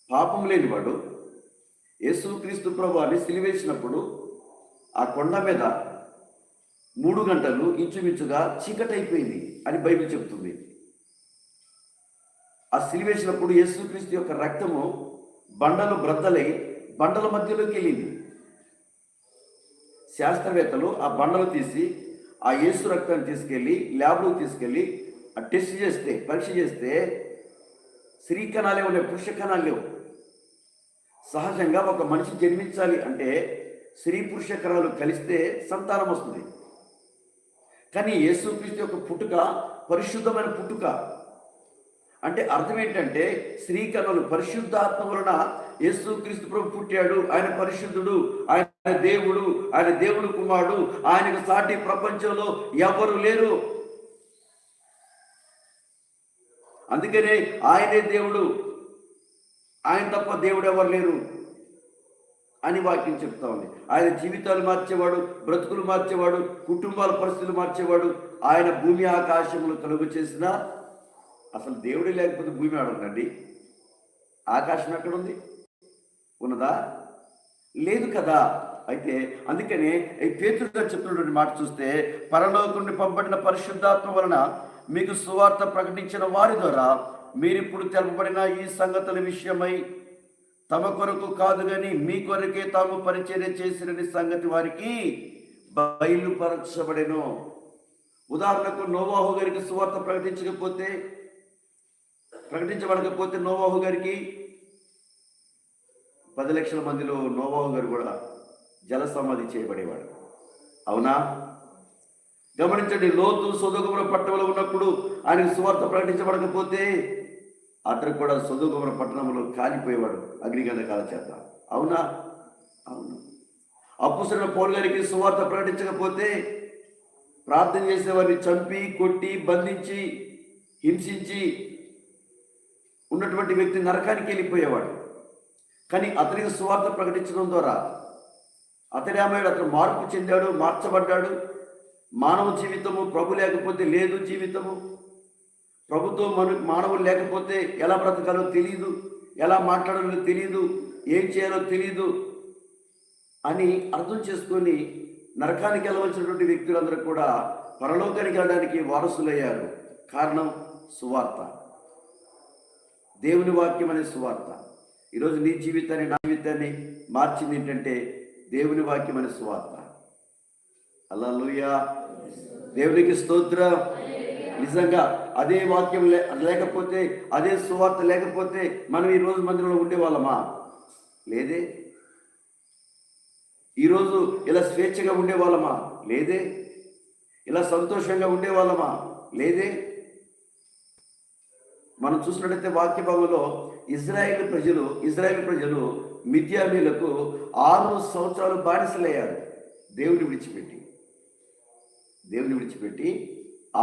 S2: పాపం లేనివాడు. యేసుక్రీస్తు ప్రభువుని సిలువేసినప్పుడు ఆ కొండ మీద 3 గంటలు ఇంచుమించుగా చీకటైపోయింది అని బైబిల్ చెప్తుంది. ఆ సిలువేసినప్పుడు యేసుక్రీస్తు యొక్క రక్తము బండలు బ్రద్దలై బండల మధ్యలోకి వెళ్ళింది. శాస్త్రవేత్తలు ఆ బండలు తీసి ఆ యేసు రక్తాన్ని తీసుకెళ్ళి ల్యాబ్లో తీసుకెళ్ళి ఆ టెస్ట్ చేస్తే, పరీక్ష చేస్తే స్త్రీ కణాలే లేవు, పురుష కణాలు లేవు. సహజంగా ఒక మనిషి జన్మించాలి అంటే స్త్రీ పురుష కణాలు కలిస్తే సంతానం వస్తుంది. కానీ యేసుక్రీస్తు యొక్క పుట్టుక పరిశుద్ధమైన పుట్టుక. అంటే అర్థం ఏంటంటే స్త్రీ కణాలు పరిశుద్ధాత్మ వలన యేసుక్రీస్తు ప్రభు పుట్టాడు, ఆయన పరిశుద్ధుడు, ఆయన దేవుడు, ఆయన దేవుడు కుమారుడు, ఆయనకు సాటి ప్రపంచంలో ఎవరు లేరు. అందుకనే ఆయనే దేవుడు, ఆయన తప్ప దేవుడు ఎవరు లేరు అని వాక్యం చెప్తా ఉంది. ఆయన జీవితాలు మార్చేవాడు, బ్రతుకులు మార్చేవాడు, కుటుంబాల పరిస్థితులు మార్చేవాడు. ఆయన భూమి ఆకాశములు కలుగు చేసిన, అసలు దేవుడే లేకపోతే భూమి ఆడుందండి? ఆకాశం ఎక్కడుంది? ఉన్నదా? లేదు కదా. అయితే అందుకనే ఈ పేతురు గారు చెప్తున్నటువంటి మాట చూస్తే, పరలోకం నుండి పంపబడిన పరిశుద్ధాత్మ వలన మీకు సువార్త ప్రకటించిన వారి ద్వారా మీరిప్పుడు తెలపబడిన ఈ సంగతుల విషయమై తమ కొరకు కాదు కానీ మీ కొరకే తాము పరిచర్య చేసిన సంగతి వారికి బయలుపరచబడెను. ఉదాహరణకు నోవాహు గారికి సువార్త ప్రకటించబడకపోతే నోవాహు గారికి 10 లక్షల మందిలో నోవాహు గారు కూడా జల సమాధి చేయబడేవాడు. అవునా? గమనించండి, లోతు సొదొమ పట్టణంలో ఉన్నప్పుడు ఆయనకు సువార్త ప్రకటించబడకపోతే అతను కూడా సొదొమ పట్టణంలో కాలిపోయేవాడు అగ్నిగంధకాల చేత. అవునా? అవును. అపోస్తలుడైన పౌలు గారికి సువార్త ప్రకటించకపోతే ప్రార్థన చేసేవారిని చంపి, కొట్టి, బంధించి, హింసించి ఉన్నటువంటి వ్యక్తి నరకానికి వెళ్ళిపోయేవాడు. కానీ అతనికి సువార్త ప్రకటించడం ద్వారా అతను మార్పు చెందాడు, మార్చబడ్డాడు. మానవ జీవితము ప్రభు లేకపోతే లేదు. జీవితము ప్రభుతో మానవులు లేకపోతే ఎలా బ్రతకాలో తెలియదు, ఎలా మాట్లాడాలో తెలియదు, ఏం చేయాలో తెలియదు అని అర్థం చేసుకొని నరకానికి వెళ్ళవలసినటువంటి వ్యక్తులందరూ కూడా పరలోకానికి వెళ్ళడానికి వారసులయ్యారు. కారణం సువార్త, దేవుని వాక్యం అనే సువార్త. ఈరోజు నీ జీవితాన్ని, నా జీవితాన్ని మార్చింది ఏంటంటే దేవుని వాక్యం అనే సువార్త. హల్లెలూయా, దేవునికి స్తోత్రం. నిజంగా అదే వాక్యం లేకపోతే, అదే సువార్త లేకపోతే మనం ఈరోజు మందిరంలో ఉండేవాళ్ళమా? లేదే. ఈరోజు ఇలా స్వేచ్ఛగా ఉండేవాళ్ళమా? లేదే. ఇలా సంతోషంగా ఉండేవాళ్ళమా? లేదే. మనం చూసినట్టయితే వాక్య భాగంలో ఇజ్రాయేల్ ప్రజలు మిద్యానీయులకు 6 సంవత్సరాలు బానిసలయ్యారు. దేవుని విడిచిపెట్టి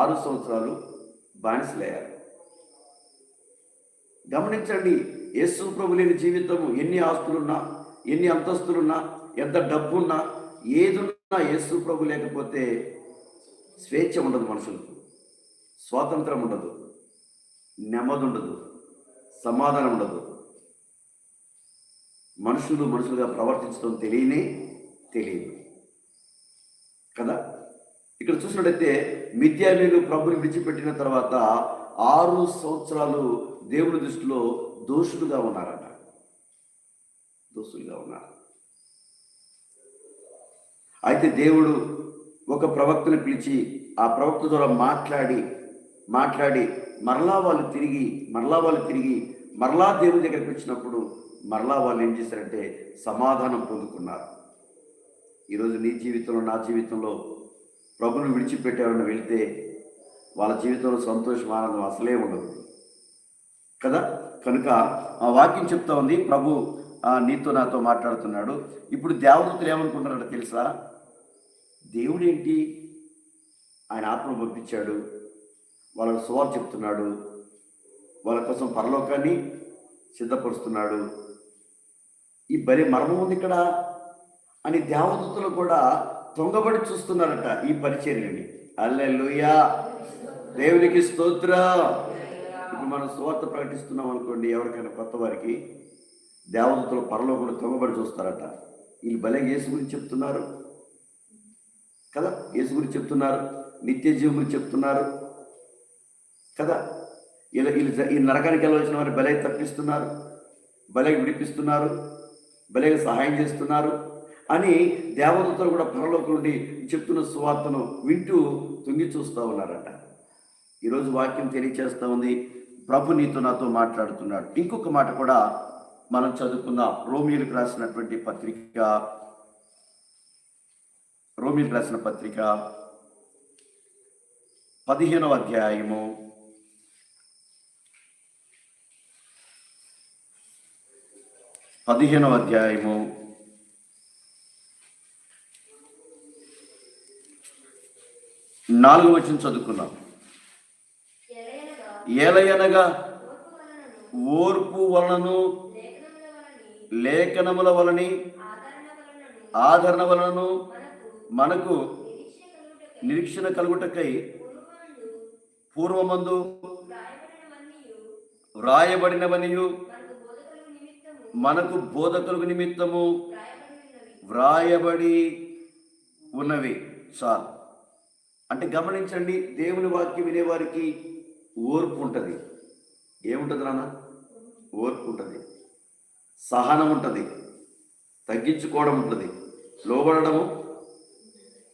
S2: 6 సంవత్సరాలు బానిసలయ్యారు. గమనించండి, యేసు ప్రభు లేని జీవితము, ఎన్ని ఆస్తులున్నా, ఎన్ని అంతస్తులున్నా, ఎంత డబ్బున్నా, ఏదున్నా యేసు ప్రభు లేకపోతే స్వేచ్ఛ ఉండదు, మనుషులకు స్వాతంత్రం ఉండదు, నెమ్మది ఉండదు, సమాధానం ఉండదు. మనుషులుగా ప్రవర్తించడం తెలియదు కదా. ఇక్కడ చూసినట్టయితే మిద్యానీయులు ప్రభుని విడిచిపెట్టిన తర్వాత 6 సంవత్సరాలు దేవుని దృష్టిలో దోషులుగా ఉన్నారు. అయితే దేవుడు ఒక ప్రవక్తను పిలిచి ఆ ప్రవక్త ద్వారా మాట్లాడి మరలా వాళ్ళు తిరిగి దేవుని దగ్గరికి వచ్చినప్పుడు మరలా వాళ్ళు ఏం చేశారంటే సమాధానం పొందుకున్నారు. ఈరోజు నీ జీవితంలో, నా జీవితంలో ప్రభుని విడిచిపెట్టేవాడిని వెళ్తే వాళ్ళ జీవితంలో సంతోషం, ఆనందం అసలే ఉండదు కదా. కనుక ఆ వాక్యం చెప్తా ఉంది, ప్రభు నీతో నాతో మాట్లాడుతున్నాడు. ఇప్పుడు దేవదూతలు ఏమనుకుంటున్నారో తెలుసా? దేవుడేంటి, ఆయన ఆత్మను పంపించాడు, వాళ్ళకు సువార్త చెప్తున్నాడు, వాళ్ళ కోసం పరలోకాన్ని సిద్ధపరుస్తున్నాడు, ఈ బలి మర్మం ఉంది ఇక్కడ అని దేవదూతలు కూడా తొంగబడి చూస్తున్నారట ఈ పరిచర్యని. హల్లెలూయా, దేవునికి స్తోత్రం. ఇప్పుడు మనం సువార్త ప్రకటిస్తున్నాం అనుకోండి, ఎవరికైనా కొత్త వారికి దేవదూతలు పరలోకంలో తొంగబడి చూస్తారట. వీళ్ళు భలే యేసు గురించి చెప్తున్నారు కదా, యేసు గురించి చెప్తున్నారు, నిత్య జీవం గురించి చెప్తున్నారు కదా. ఈ నరకానికి వెళ్ళవలసిన వారిని భలే తప్పిస్తున్నారు, భలే విడిపిస్తున్నారు, భలేగా సహాయం చేస్తున్నారు అని దేవదూతలు కూడా పరలోకం నుండి చెప్తున్న సువార్తను వింటూ తొంగి చూస్తూ ఉన్నారట. ఈరోజు వాక్యం తెలియచేస్తూ ఉంది, ప్రభు నీతో నాతో మాట్లాడుతున్నాడు. ఇంకొక మాట కూడా మనం చదువుకుందాం. రోమీయులకు రాసిన పత్రిక 15వ అధ్యాయము 15వ అధ్యాయము 4వ వచనం చదువుకున్నాం. ఏలయనగా ఓర్పు వలనను లేఖనముల వలని ఆదరణ వలనను మనకు నిరీక్షణ కలుగుటకై పూర్వమందు వ్రాయబడినవనియు మనకు బోధకులకు నిమిత్తము వ్రాయబడి ఉన్నవి. చాలు. అంటే గమనించండి, దేవుని వాక్యం వినేవారికి ఓర్పు ఉంటుంది. ఏముంటుంది నాన్న? ఓర్పు ఉంటుంది, సహనం ఉంటుంది, తగ్గించుకోవడం ఉంటుంది, లోబడము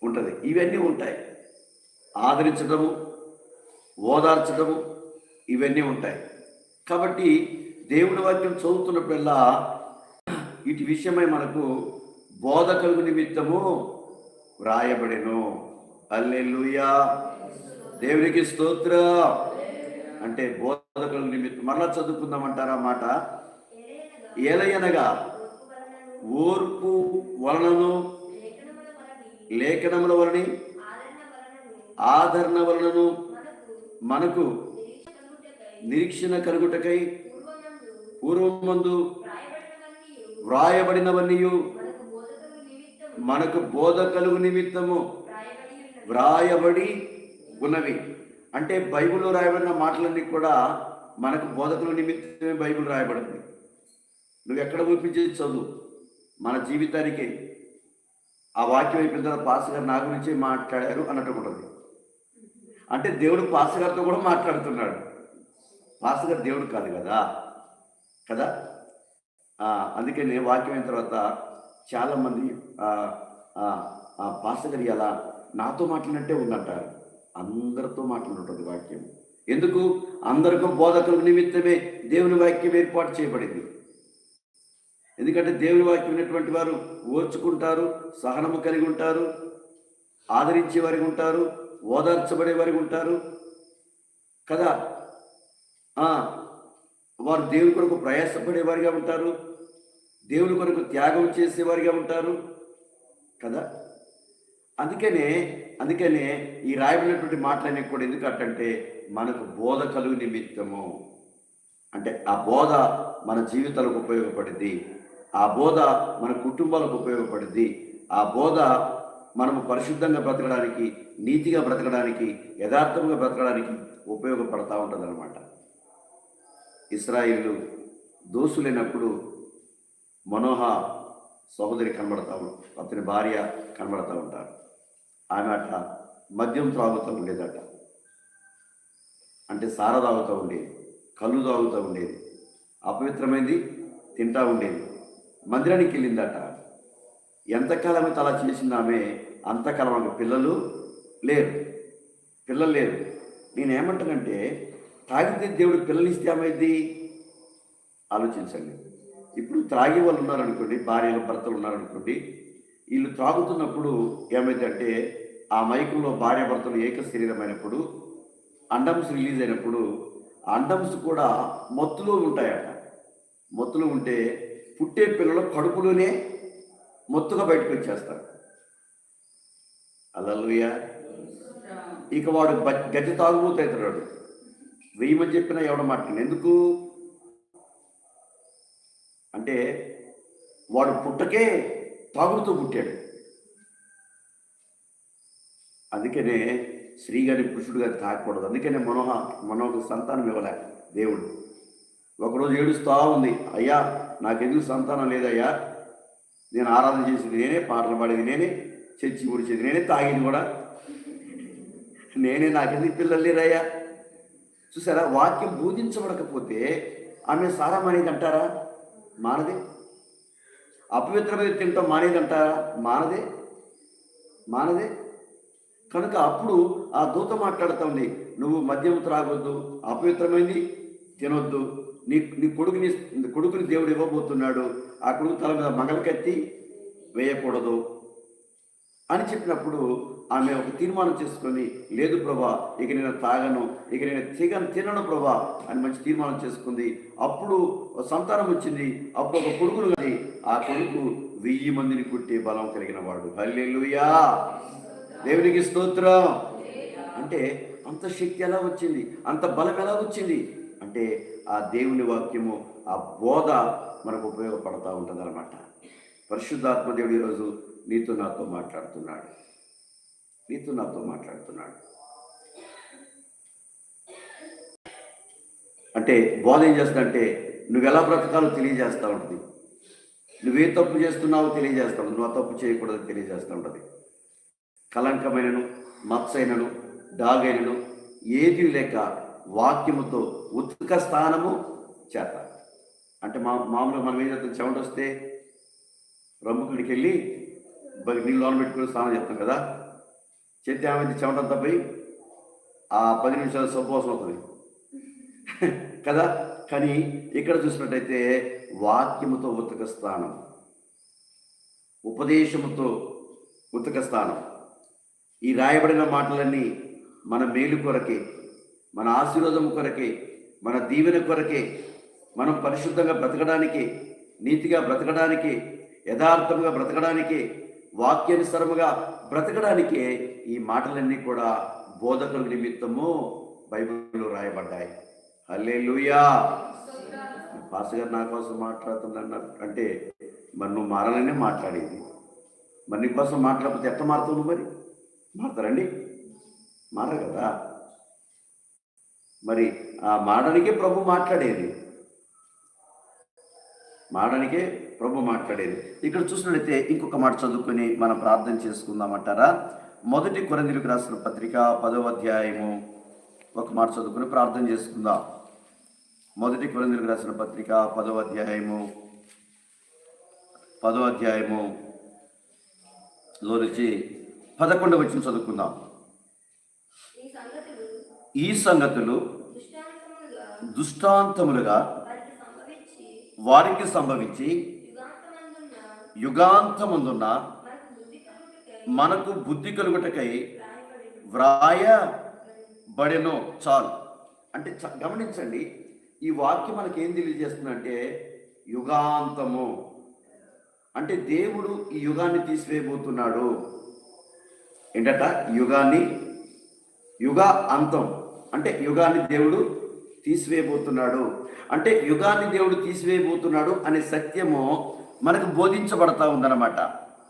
S2: ఉంటుంది. ఇవన్నీ ఉంటాయి. ఆదరించడము, ఓదార్చడము, ఇవన్నీ ఉంటాయి. కాబట్టి దేవుని వాక్యం చదువుతున్నప్పుడల్లా వీటి విషయమై మనకు బోధకులకు నిమిత్తము వ్రాయబడెను. హల్లెలూయా, దేవునికి స్తోత్రం. అంటే బోధకుల నిమిత్తం. మరలా చదువుకుందామంటారా మాట? ఏలయనగా ఓర్పు వలనను లేఖనముల వలని ఆదరణ వలనను మనకు నిరీక్షణ కలుగుటకై పూర్వమందు వ్రాయబడినవన్నీయు మనకు బోధకులకు నిమిత్తము వ్రాయబడి ఉన్నవి. అంటే బైబిల్లో రాయబడిన మాటలన్నీ కూడా మనకు బోధకుల నిమిత్తమే బైబిల్ రాయబడింది. నువ్వు ఎక్కడ ఊపించి చదువు, మన జీవితానికి ఆ వాక్యం అయిపోయిన తర్వాత పాస్టర్ గారు నా గురించి మాట్లాడారు అన్నట్టు ఉంటుంది. అంటే దేవుడు పాస్టర్ గారితో కూడా మాట్లాడుతున్నాడు. పాస్టర్ గారు దేవుడు కాదు కదా కదా. అందుకని వాక్యం అయిన తర్వాత చాలామంది పాస్టర్ గారు ఎలా నాతో మాట్లాడినట్టే ఉందంటారు. అందరితో మాట్లాడుతుంది వాక్యం. ఎందుకు? అందరికీ బోధకుల నిమిత్తమే దేవుని వాక్యం ఏర్పాటు చేయబడింది. ఎందుకంటే దేవుని వాక్యం ఉన్నటువంటి వారు ఓర్చుకుంటారు, సహనము కలిగి ఉంటారు, ఆదరించే వారికి ఉంటారు, ఓదార్చబడే వారికి ఉంటారు కదా. వారు దేవుని కొరకు ప్రయాసపడేవారిగా ఉంటారు, దేవుని కొరకు త్యాగం చేసేవారిగా ఉంటారు కదా. అందుకనే ఈ రాయబడినటువంటి మాటలన్నీ కూడా ఎందుకంటే మనకు బోధ కలుగు నిమిత్తము. అంటే ఆ బోధ మన జీవితాలకు ఉపయోగపడింది, ఆ బోధ మన కుటుంబాలకు ఉపయోగపడింది, ఆ బోధ మనము పరిశుద్ధంగా బ్రతకడానికి, నీతిగా బ్రతకడానికి, యథార్థంగా బ్రతకడానికి ఉపయోగపడతా ఉంటుంది అన్నమాట. ఇశ్రాయేలు దోషులైనప్పుడు మనోహ సహోదరి కనబడతాము, అతని భార్య కనబడతా ఉంటారు. ఆమె అట్ట మద్యం త్రాగుతూ ఉండేదట. అంటే సార తాగుతూ ఉండేది, కళ్ళు తాగుతూ ఉండేది, అపవిత్రమైంది తింటా ఉండేది. మందిరానికి వెళ్ళిందట. ఎంతకాలం అయితే అలా చేసింది ఆమె, అంతకాలం ఆమె పిల్లలు లేరు. నేనేమంటానంటే తాగితే దేవుడు పిల్లలు ఇస్తే ఏమైంది ఆలోచించండి. ఇప్పుడు త్రాగే వాళ్ళు ఉన్నారనుకోండి, భార్యలు భర్తలు ఉన్నారనుకోండి, వీళ్ళు త్రాగుతున్నప్పుడు ఏమైందంటే ఆ మైకంలో భార్య భర్తలు ఏక శరీరమైనప్పుడు అండమ్స్ రిలీజ్ అయినప్పుడు అండమ్స్ కూడా మత్తులో ఉంటాయట. మత్తులో ఉంటే పుట్టే పిల్లలు కడుపులోనే మొత్తుగా బయటకు వచ్చేస్తారు. హల్లెలూయా. ఇక వాడు గడ్డి తాగుబోతాడు. వెయ్యమని చెప్పినా ఎవడ మాట్లాడు. ఎందుకు అంటే వాడు పుట్టకే తాగుడుతూ పుట్టాడు. అందుకనే స్త్రీ గారి పురుషుడు గారి తాగకూడదు. అందుకనే మనోహ సంతానం ఇవ్వలే దేవుడు. ఒకరోజు ఏడుస్తూ ఉంది, అయ్యా నాకెందుకు సంతానం లేదయ్యా, నేను ఆరాధన చేసేది నేనే, పాటలు పాడేది నేనే, చర్చి గుడిచేది నేనే, తాగేది కూడా నేనే, నాకెందుకు పిల్లలు లేరయ్యా. చూసారా, వాక్యం బోధించబడకపోతే ఆమె సారం అనేది అంటారా? మానదే. అపవిత్రమైన తింటాం మానేది అంటారా? మానదే. కనుక అప్పుడు ఆ దూత మాట్లాడుతూ ఉంది, నువ్వు మద్యం త్రాగొద్దు, అపవిత్రమైంది తినొద్దు, నీ కొడుకుని దేవుడు ఇవ్వబోతున్నాడు, ఆ కొడుకు తల మీద మంగళకత్తి వేయకూడదు అని చెప్పినప్పుడు ఆమె ఒక తీర్మానం చేసుకొని, లేదు ప్రభా, ఇక నేను తాగను, ఇక నేను తినను ప్రభా అని మంచి తీర్మానం చేసుకుంది. అప్పుడు సంతానం వచ్చింది. అప్పుడు ఒక కొడుకును కానీ ఆ కొడుకు 1000 మందిని కుట్టే బలం కలిగిన వాడు. హల్లెలూయా, దేవునికి స్తోత్రం. అంటే అంత శక్తి ఎలా వచ్చింది, అంత బలం ఎలా వచ్చింది అంటే ఆ దేవుని వాక్యము, ఆ బోధ మనకు ఉపయోగపడతా ఉంటుంది అనమాట. పరిశుద్ధాత్మ దేవుడు ఈరోజు నీతో నాతో మాట్లాడుతున్నాడు. అంటే బోధ ఏం చేస్తుందంటే నువ్వు ఎలా బ్రతకాలో తెలియజేస్తూ ఉంటుంది. నువ్వే తప్పు చేస్తున్నావో తెలియజేస్తూ ఉంటుంది. నువ్వు ఆ తప్పు చేయకూడదు తెలియజేస్తూ ఉంటుంది. కలంకమైనను, మత్సైనను, డాగైనను ఏది లేక వాక్యముతో ఉత్క స్థానము చేత. అంటే మామూలుగా మనం ఏం చేస్తాం, చెమట వస్తే రమ్ముకుడికి వెళ్ళి నీళ్ళు లోన పెట్టుకుని స్నానం చేస్తాం కదా. చేతి ఏమైంది, చెమటంతా పోయి ఆ 10 నిమిషాలు సబ్బోసం అవుతుంది కదా. కానీ ఇక్కడ చూసినట్టయితే వాక్యముతో ఉతక స్థానం, ఉపదేశముతో ఉతక స్థానం. ఈ రాయబడిన మాటలన్నీ మన మేలు కొరకే, మన ఆశీర్వాదం కొరకే, మన దీవెన కొరకే, మనం పరిశుద్ధంగా బ్రతకడానికి, నీతిగా బ్రతకడానికి, యథార్థముగా బ్రతకడానికి, వాక్యానుసారముగా బ్రతకడానికే ఈ మాటలన్నీ కూడా బోధకుల నిమిత్తము బైబిల్లో రాయబడ్డాయి. హల్లెలూయా. పాస్టర్ గారు నా కోసం మాట్లాడుతున్నా అంటే మరి నువ్వు మారాలనే మాట్లాడేది. మరి నీ కోసం మాట్లాడకపోతే ఎట్లా మారుతావు? మరి మారతారండి? మారరు కదా. మరి ఆ మారడానికే ప్రభు మాట్లాడేది. ఇక్కడ చూసినట్లయితే ఇంకొక మాట చదువుకొని మనం ప్రార్థన చేసుకుందామంటారా? 1 కొరింథీయులకు రాసిన పత్రిక 10వ అధ్యాయము ఒక మాట చదువుకొని ప్రార్థన చేసుకుందాం. 1 కొరింథీయులకు రాసిన పత్రిక 10వ అధ్యాయములో నుంచి 11వ వచనం చదువుకుందాం. ఈ సంగతులు దృష్టాంతములుగా వారికి సంభవించి యుగాంతమందున్న మనకు బుద్ధి కలుగుటకై వ్రాయబడెను. చాలు. అంటే గమనించండి, ఈ వాక్యం మనకి ఏం తెలియజేస్తుందంటే యుగాంతము అంటే దేవుడు ఈ యుగాన్ని తీసివేయబోతున్నాడు. ఏంటట? యుగ అంతం అంటే యుగాన్ని దేవుడు తీసివేయబోతున్నాడు. అంటే యుగాన్ని దేవుడు తీసివేయబోతున్నాడు అనే సత్యము మనకు బోధించబడతా ఉందన్నమాట.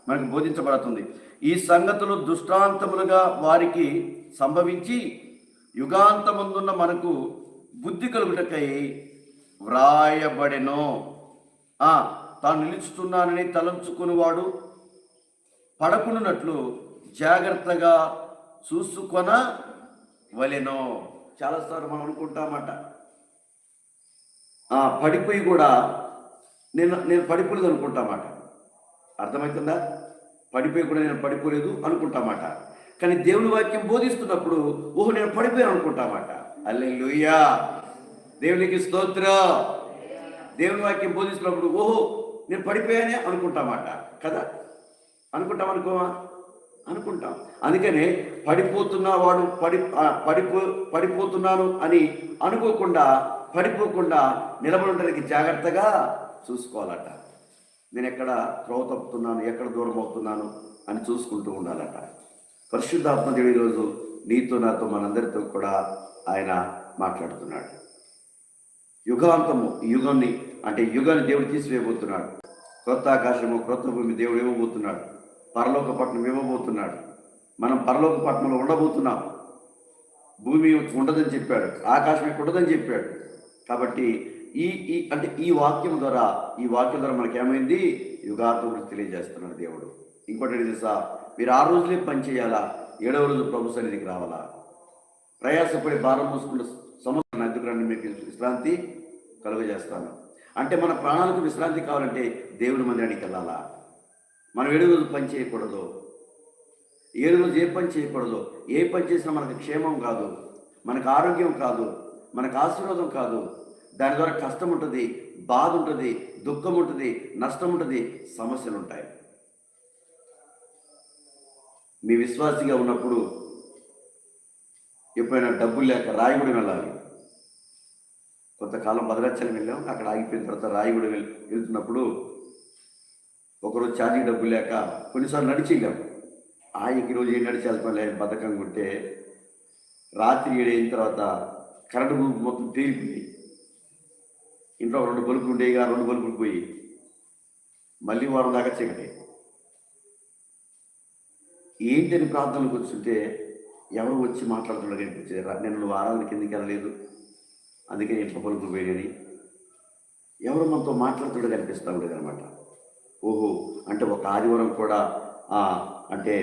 S2: మనకు బోధించబడుతుంది. ఈ సంగతులు దృష్టాంతములుగా వారికి సంభవించి యుగాంతమందున్న మనకు బుద్ధి కలుగుటకై వ్రాయబడెను. తాను నిలుచుతున్నానని తలంచుకునివాడు పడకున్నట్లు జాగ్రత్తగా చూసుకొనవలెను. చాలాసార్లు మనం అనుకుంటామట, పడిపోయి కూడా నేను పడిపోలేదు అనుకుంటామాట. అర్థమవుతుందా? పడిపోయి కూడా నేను పడిపోలేదు అనుకుంటామాట. కానీ దేవుని వాక్యం బోధిస్తున్నప్పుడు ఓహో నేను పడిపోయాను అనుకుంటామాట. హల్లెలూయా, దేవునికి స్తోత్రం. దేవుని వాక్యం బోధిస్తున్నప్పుడు ఓహో నేను పడిపోయానే అనుకుంటామాట కదా. అనుకుంటాం. అందుకనే పడిపోతున్నవాడు పడిపోతున్నాను అని పడిపోకుండా నిలబడడానికి జాగ్రత్తగా చూసుకోవాలట. నేను ఎక్కడ త్రోవ తప్పుతున్నాను, ఎక్కడ దూరం అవుతున్నాను అని చూసుకుంటూ ఉండాలట. పరిశుద్ధాత్మ దేవుడు ఈరోజు నీతో నాతో మనందరితో కూడా ఆయన మాట్లాడుతున్నాడు. యుగాంతము, ఈ యుగాన్ని దేవుడు తీసివేయబోతున్నాడు. క్రొత్త ఆకాశము, క్రొత్త భూమి దేవుడు ఇవ్వబోతున్నాడు. పరలోక పట్టణం ఇవ్వబోతున్నాడు. మనం పరలోక పట్టణంలో ఉండబోతున్నాం. భూమి ఉండదని చెప్పాడు, ఆకాశం ఉండదని చెప్పాడు. కాబట్టి ఈ వాక్యం ద్వారా మనకేమైంది? యుగాంతం గురించి తెలియజేస్తున్నాడు దేవుడు. ఇంకోటి తెలుసా? మీరు 6 రోజులే పని చేయాలా, 7వ రోజు ప్రభు సన్నిధికి రావాలా. ప్రయాసపడి భారం మోసుకున్న సంవత్సరం ఎందుకురండి మీకు విశ్రాంతి కలుగజేస్తాను. అంటే మన ప్రాణాలకు విశ్రాంతి కావాలంటే దేవుడి మందిరానికి వెళ్ళాలా. మనం 7 రోజులు పని చేయకూడదు. 7 రోజులు ఏ పని చేయకూడదు. ఏ పని చేసినా మనకు క్షేమం కాదు, మనకు ఆరోగ్యం కాదు, మనకు ఆశీర్వాదం కాదు. దాని ద్వారా కష్టం ఉంటుంది, బాధ ఉంటుంది, దుఃఖం ఉంటుంది, నష్టం ఉంటుంది, సమస్యలు ఉంటాయి. మీ విశ్వాసిగా ఉన్నప్పుడు ఎప్పుడైనా డబ్బులు లేక రాయగూడెం వెళ్ళాలి. కొంతకాలం భద్రాచలం వెళ్ళాం. అక్కడ ఆగిపోయిన తర్వాత రాయగూడెం వెళ్తున్నప్పుడు ఒకరోజు ఛార్జింగ్ డబ్బులు లేక కొన్నిసార్లు నడిచి వెళ్ళాం. ఈరోజు ఏం నడిచి వెళ్తాం బద్ధకంగా ఉంటే రాత్రి 7 అయిన తర్వాత కరెంటు మొత్తం పేలిపోయి ఇంట్లో 2 బల్బులు ఉండేవి, 2 బల్బులు పోయి మళ్ళీ వారం దాకా చీకటి. ఏంటని ప్రార్థనలు కూర్చుంటే ఎవరు వచ్చి మాట్లాడుతున్నాడు కనిపించేది. నేను వారాల కిందకి వెళ్ళలేదు, అందుకే ఇంట్లో బల్బులు పోయినది, ఎవరు మనతో మాట్లాడుతుండే కనిపిస్తూ ఉండేది అనమాట. ఓహో, అంటే ఒక ఆదివారం కూడా అంటే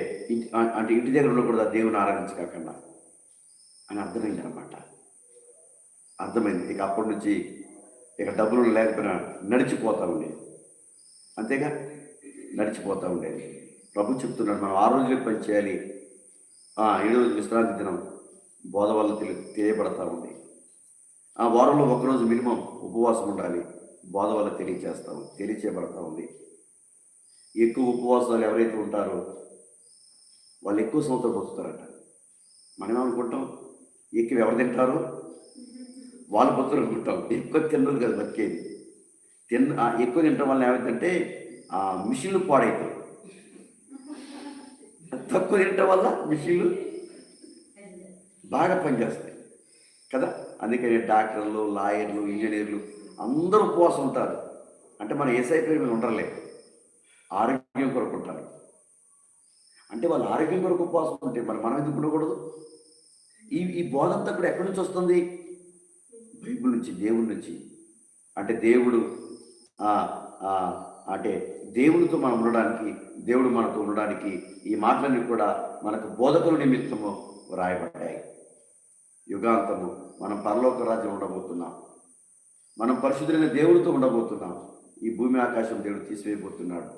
S2: ఇంటి దగ్గర ఉండకూడదు దేవుని ఆరాధించకుండా అని అర్థమైంది అనమాట. అర్థమైంది. ఇక అప్పటి నుంచి ఇక డబ్బులు లేకపోయినా నడిచిపోతూ ఉండేది, అంతేగా నడిచిపోతూ ఉండేది. ప్రభు చెప్తున్నాడు, మనం 6 రోజులే పని చేయాలి, 7 రోజులు విశ్రాంతి దినం బోధ వల్ల తెలియబడతా ఉంది. ఆ వారంలో ఒకరోజు మినిమం ఉపవాసం ఉండాలి, బోధ వల్ల తెలియచేయబడతా ఉంది. ఎక్కువ ఉపవాసాలు ఎవరైతే ఉంటారో వాళ్ళు ఎక్కువ సంవత్సరాలు బతుకుతారట. మనం ఏమనుకుంటాం, ఎక్కువ ఎవరు తింటారో వాళ్ళు బతుకులు అనుకుంటాం. ఎక్కువ తిన్నది కదా బతికేది. ఎక్కువ తినడం వల్ల ఏమైందంటే మిషన్లు పాడైతాయి, తక్కువ తినటం వల్ల మిషన్లు బాగా పనిచేస్తాయి కదా. అందుకని డాక్టర్లు, లాయర్లు, ఇంజనీర్లు అందరూ ఉపవాసం ఉంటారు. అంటే మన ఏసఐ పేరు మీద ఉండలేదు, ఆరోగ్యం కొరకు ఉంటారు. అంటే వాళ్ళు ఆరోగ్యం కొరకు ఉపవాసం ఉంటే మనం ఎందుకు ఉండకూడదు? ఈ బోధ అంతా కూడా ఎక్కడి నుంచి వస్తుంది? బైబిల్ నుంచి, దేవుడి నుంచి. అంటే అంటే దేవుడితో మనం ఉండడానికి, దేవుడు మనతో ఉండడానికి ఈ మాటలన్నీ కూడా మనకు బోధకుల నిమిత్తము రాయబడ్డాయి. యుగాంతము మనం పరలోక రాజ్యం ఉండబోతున్నాం, మనం పరిశుద్ధులైన దేవుడితో ఉండబోతున్నాం. ఈ భూమి ఆకాశం దేవుడు తీసివేయబోతున్నాడు,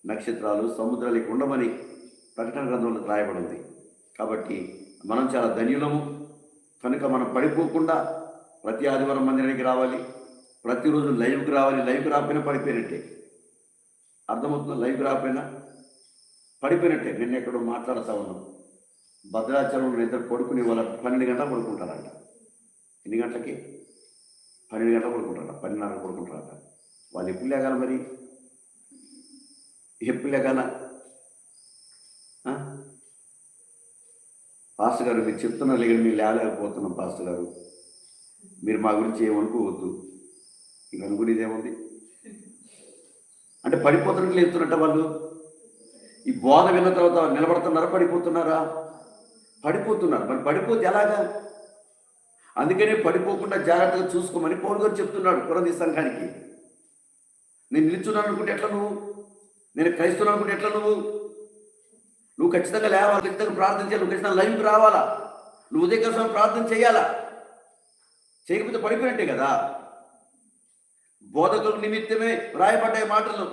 S2: నక్షత్రాలు సముద్రాలు ఉండమని ప్రకటన గ్రంథంలో రాయబడింది. కాబట్టి మనం చాలా ధన్యులము. కనుక మనం పడిపోకుండా ప్రతి ఆదివారం మందిరానికి రావాలి, ప్రతిరోజు లైవ్కి రావాలి. లైవ్కి రాకపోయినా పడిపోయినట్టే, అర్థమవుతుందా? లైవ్కి రాకపోయినా పడిపోయినట్టే. నిన్న ఎక్కడో మాట్లాడుతూ ఉన్నాం, భద్రాచలంలో ఇద్దరు పడుకునే వాళ్ళ 12 గంటలు పడుకుంటారంట. ఎన్ని గంటలకి? 12 గంటలు పడుకుంటారట, 12:30 పడుకుంటారట. వాళ్ళు ఎప్పుడు లేగాల? మరి ఎప్పుడు లేగాల? పాస్టర్ గారు మీరు చెప్తున్నారు లేక మీరు లేకపోతున్నాం. పాస్టర్ గారు మీరు మా గురించి ఏమనుకోవద్దు, ఇక అనుకునేది ఏముంది? అంటే పడిపోతున్నట్లు లేస్తున్నట్ట వాళ్ళు. ఈ బోధ విన్న తర్వాత నిలబడుతున్నారా, పడిపోతున్నారా? పడిపోతున్నారు. మరి పడిపోతే ఎలాగా? అందుకనే పడిపోకుండా జాగ్రత్తగా చూసుకోమని పౌలు గారు చెప్తున్నాడు కొరింథీ సంఘానికి. నేను నిల్చున్నాను అనుకుంటే ఎట్లా నువ్వు? నేను క్రైస్తవుని అనుకుంటే ఎట్లా నువ్వు ఖచ్చితంగా లేవాలి, ఖచ్చితంగా ప్రార్థన చేయాలి, నువ్వు ఖచ్చితంగా లైవ్కి రావాలా, నువ్వు ఉదయకాలం ప్రార్థన చేయాలా. చేయకపోతే పడిపోయినట్టే కదా. బోధకుల నిమిత్తమే రాయబడ్డాయి మాటలు.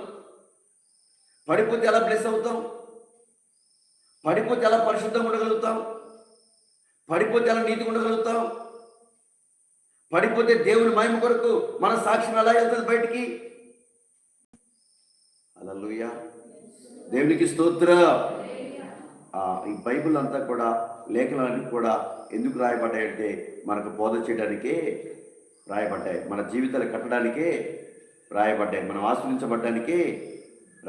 S2: పడిపోతే ఎలా బ్లెస్ అవుతాం? పడిపోతే ఎలా పరిశుద్ధంగా ఉండగలుగుతాం? పడిపోతే ఎలా నీతిగా ఉండగలుగుతాం? పడిపోతే దేవుని మహిమ కొరకు మన సాక్ష్యం ఎలా వెళ్తుంది బయటికి? హల్లెలూయా, దేవునికి స్తోత్రం. ఈ బైబిల్ అంతా కూడా, లేఖనాలన్నీ కూడా ఎందుకు రాయబడ్డాయంటే మనకు బోధ చేయడానికే రాయబడ్డాయి, మన జీవితాలు కట్టడానికే రాయబడ్డాయి, మనం ఆశ్రయించబడ్డానికే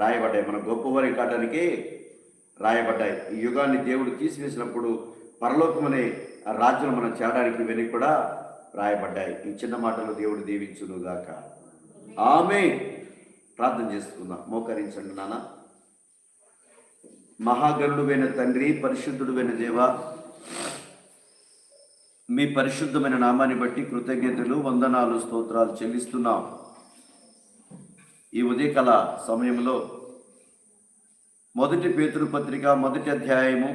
S2: రాయబడ్డాయి, మన గొప్పవారి కావడానికే రాయబడ్డాయి. ఈ యుగాన్ని దేవుడు తీసివేసినప్పుడు పరలోకం అనే రాజ్యం మనం చేరడానికి ఇవన్నీ కూడా రాయబడ్డాయి. ఈ చిన్న మాటలు దేవుడు దీవించునుగాక. ఆమేన్. ప్రార్థన చేసుకుందాం. మోకరించండి నాన్న. మహాగణుడువైన తండ్రి, పరిశుద్ధుడువైన దేవ, మీ పరిశుద్ధమైన నామాన్ని బట్టి కృతజ్ఞతలు, వందనాలు, స్తోత్రాలు చెల్లిస్తున్నాం. ఈ ఉదయకాల సమయంలో 1 పేతురు పత్రిక 1వ అధ్యాయము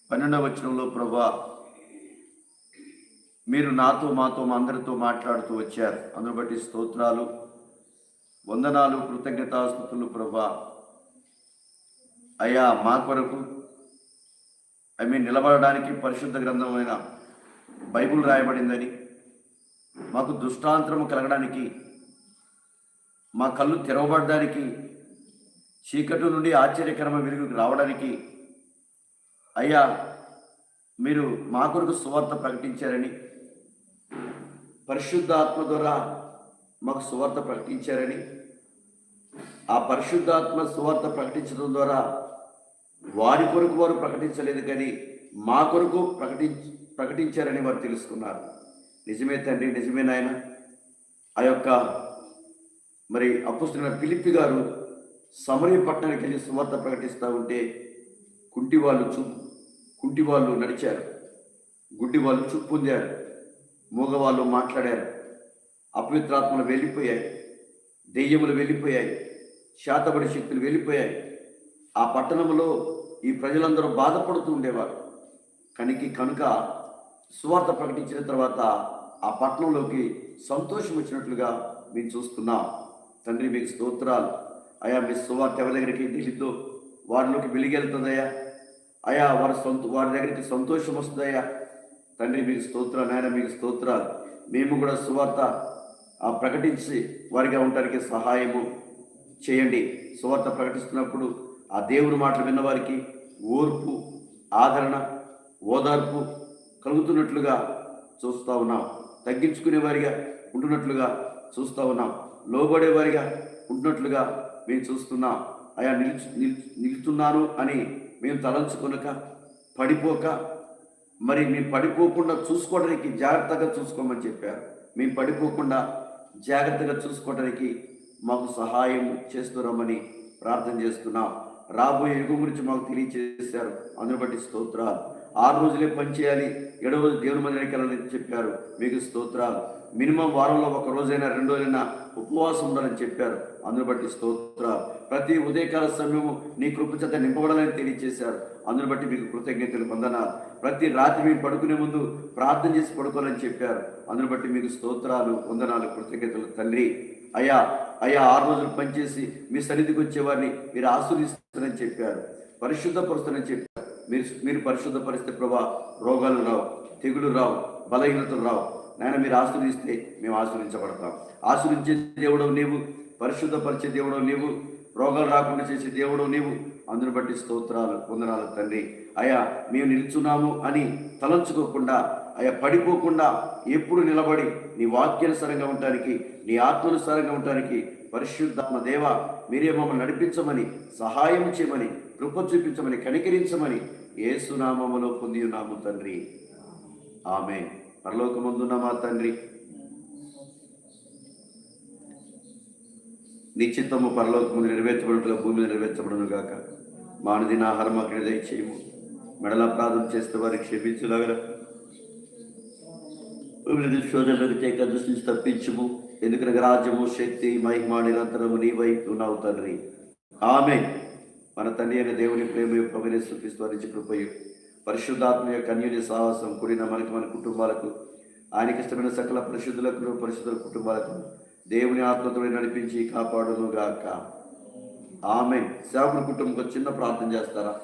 S2: 12వ వచనంలో ప్రభువా మీరు నాతో, మాతో, మా అందరితో మాట్లాడుతూ వచ్చారు. అందును బట్టి స్తోత్రాలు, వందనాలు, కృతజ్ఞతాస్తుతులు ప్రభువా. అయ్యా, మా కొరకు నిలబడడానికి పరిశుద్ధ గ్రంథమైన బైబిల్ రాయబడిందని, మాకు దుష్టాంతరము కలగడానికి, మా కళ్ళు తెరవబడడానికి, చీకటి నుండి ఆశ్చర్యకరమైన వెలుగుకి రావడానికి అయ్యా మీరు మా కొరకు సువార్త ప్రకటించారని, పరిశుద్ధాత్మ ద్వారా మాకు సువార్త ప్రకటించారని, ఆ పరిశుద్ధాత్మ సువార్త ప్రకటించడం ద్వారా వారి కొరకు వారు ప్రకటించలేదు కానీ మా కొరకు ప్రకటించారని వారు తెలుసుకున్నారు. నిజమే తండ్రి, నిజమే నాయన. ఆ యొక్క మరి అపోస్తలుడైన ఫిలిప్పి గారు సమరయ పట్టణానికి వెళ్ళి సువార్త ప్రకటిస్తూ ఉంటే కుంటి వాళ్ళు నడిచారు, గుడ్డి వాళ్ళు చూపు పొందారు, మూగవాళ్ళు మాట్లాడారు, అపవిత్రాత్మలు వెళ్ళిపోయాయి, దెయ్యములు వెళ్ళిపోయాయి, శాతబడి శక్తులు వెళ్ళిపోయాయి. ఆ పట్టణంలో ఈ ప్రజలందరూ బాధపడుతూ ఉండేవారు. కనుక సువార్త ప్రకటించిన తర్వాత ఆ పట్టణంలోకి సంతోషం వచ్చినట్లుగా మేము చూస్తున్నాం. తండ్రి మీకు స్తోత్రాలు అయా. మీ సువార్త ఎవరి దగ్గరికి వెళ్ళిద్దో వారిలోకి వెలిగెళ్తుందయ్యా. అయా వారి దగ్గరికి సంతోషం వస్తుందయ్యా. తండ్రి మీకు స్తోత్రాలు నాయన, మీకు స్తోత్రాలు. మేము కూడా సువార్త ప్రకటించి వారిగా ఉండడానికి సహాయము చేయండి. సువార్త ప్రకటిస్తున్నప్పుడు ఆ దేవుని మాటలు విన్నవారికి ఓర్పు, ఆదరణ, ఓదార్పు కలుగుతున్నట్లుగా చూస్తూ ఉన్నాం. తగ్గించుకునేవారిగా ఉంటున్నట్లుగా చూస్తూ ఉన్నాం. లోబడేవారిగా ఉంటున్నట్లుగా మేము చూస్తున్నాం. అయా నిలుచున్నాను అని మేము తలంచుకొనక పడిపోక, మరి మేము పడిపోకుండా చూసుకోవడానికి జాగ్రత్తగా చూసుకోమని చెప్పారు. మేము పడిపోకుండా జాగ్రత్తగా చూసుకోవడానికి మాకు సహాయం చేస్తున్నామని ప్రార్థన చేస్తున్నాం. రాబోయే యుగం గురించి మాకు తెలియజేశారు. అందుని బట్టి స్తోత్రాలు. 6 రోజులే పనిచేయాలి, 7వ రోజు దేవుని మందిరానికి వెళ్ళాలని చెప్పారు. మీకు స్తోత్రాలు. మినిమం వారంలో 1 రోజైనా 2 రోజైనా ఉపవాసం ఉండాలని చెప్పారు. అందుని బట్టి స్తోత్రాలు. ప్రతి ఉదయకాల సమయము నీ కృప చేత నింపబడాలని తెలియజేశారు. అందుని బట్టి మీకు కృతజ్ఞతలు, వందనాలు. ప్రతి రాత్రి మీరు పడుకునే ముందు ప్రార్థన చేసి పడుకోవాలని చెప్పారు. అందుని బట్టి మీకు స్తోత్రాలు, వందనాలు, కృతజ్ఞతలు తండ్రి. అయ్యా 6 రోజులు పనిచేసి మీ సన్నిధికి వచ్చేవారిని మీరు ఆశీర్వదిస్తారని చెప్పారు, పరిశుద్ధపరుస్తారని చెప్పారు. మీరు పరిశుద్ధపరిస్తే ప్రభా రోగాలు రావు, తెగులు రావు, బలహీనతలు రావు. నాయన మీరు ఆశీర్వదిస్తే మేము ఆశీర్వించబడతాం. ఆశీర్వించే దేవుడవు నీవు, పరిశుద్ధపరిచే దేవుడవు నీవు, రోగాలు రాకుండా చేసే దేవుడవు నీవు. అందుని బట్టి స్తోత్రాలు, వందనాలు తండ్రి. అయ్యా మేము నిలుచున్నాము అని తలంచుకోకుండా, అయ్యా పడిపోకుండా ఎప్పుడు నిలబడి నీ వాక్యానుసారంగా ఉండటానికి, నీ ఆత్మానుసారంగా ఉండటానికి పరిశుద్ధాత్మ దేవ మీరే మమ్మల్ని నడిపించమని, సహాయం చేయమని, కృప చూపించమని, కనికరించమని యేసు నామములో పొంది ఉన్నాము తండ్రి. ఆమేన్. పరలోకమందున్న మా తండ్రి, నీ చిత్తము పరలోకముందు నెరవేర్చబడుటగా భూమి మీద నెరవేర్చబడును గాక. మా అనుదిన ఆహారం మాకు దయచేయము. మెడల అపరాధం చేస్తే వారికి క్షమించలాగరా. శోధనలకు చేక దృష్టి తప్పించుము. ఎందుకనగా రాజ్యము, శక్తి, మహిమ నిరంతరము నీ వైపు ఉన్నావు తండ్రి. ఆమేన్. మన తండ్రి అయిన దేవుని ప్రేమ, ప్రభువైన యేసుక్రీస్తు వారి కృపయు, పరిశుద్ధాత్మ యొక్క అన్యోన్య సాహసం కూడిన మనకి, మన కుటుంబాలకు, ఆయనకి ఇష్టమైన సకల పరిశుద్ధుల కుటుంబాలకు దేవుని ఆత్మతో నడిపించి కాపాడును గాక. ఆమేన్. సేవకుల కుటుంబంతో చిన్న ప్రార్థన చేస్తారా?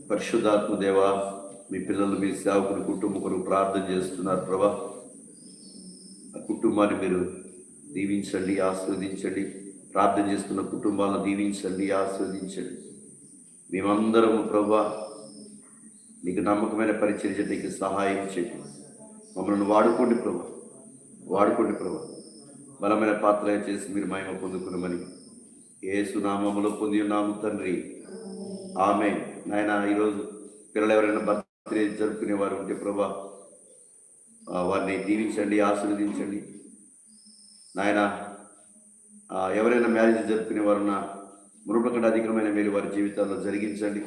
S2: పరిశుద్ధాత్మ దేవా, మీ పిల్లలు, మీ సేవకుని కుటుంబం కొరకు ప్రార్థన చేస్తున్నారు ప్రభా. ఆ కుటుంబాన్ని మీరు దీవించండి, ఆశీర్వదించండి. ప్రార్థన చేస్తున్న కుటుంబాలను దీవించండి, ఆశీర్వదించండి. మేమందరము ప్రభా నీకు నమ్మకమైన పరిచర్య చేయడానికి సహాయం చేయండి. మమ్మల్ని వాడుకోండి ప్రభా, వాడుకోండి ప్రభా. బలమైన పాత్ర చేసి మీరు మహిమ పొందుకున్నామని యేసు నామములో పొంది ఉన్నాము తండ్రి. ఆమేన్. నాయన, ఈరోజు పిల్లలు ఎవరైనా బర్త్డే జరుపుకునే వారు ఉంటే ప్రభా వారిని దీవించండి, ఆశీర్వదించండి. నాయన, ఎవరైనా మ్యారేజ్ జరుపుకునే వారున్నా మునుపటి కంటే అధికమైన మేలు వారి జీవితాల్లో జరిగించండి,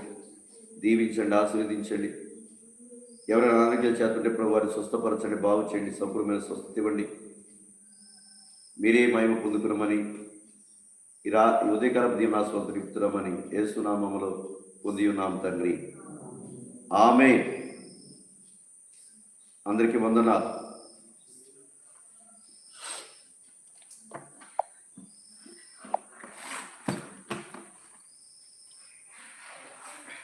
S2: దీవించండి, ఆశీర్వదించండి. ఎవరైనా అనారోగ్యాలు చేస్తుంటే ప్రభు వారిని స్వస్థపరచండి, బాగు చేయండి, సంపూర్ణమైన స్వస్థత ఇవ్వండి. మీరే మహిమ పొందుకున్నామని ఈ ఉదయకాల దీవనాస్వంతం నిపుతున్నామని యేసు నామములో పొంది ఉన్నాం తండ్రి. ఆమేన్. అందరికీ వందనాలు.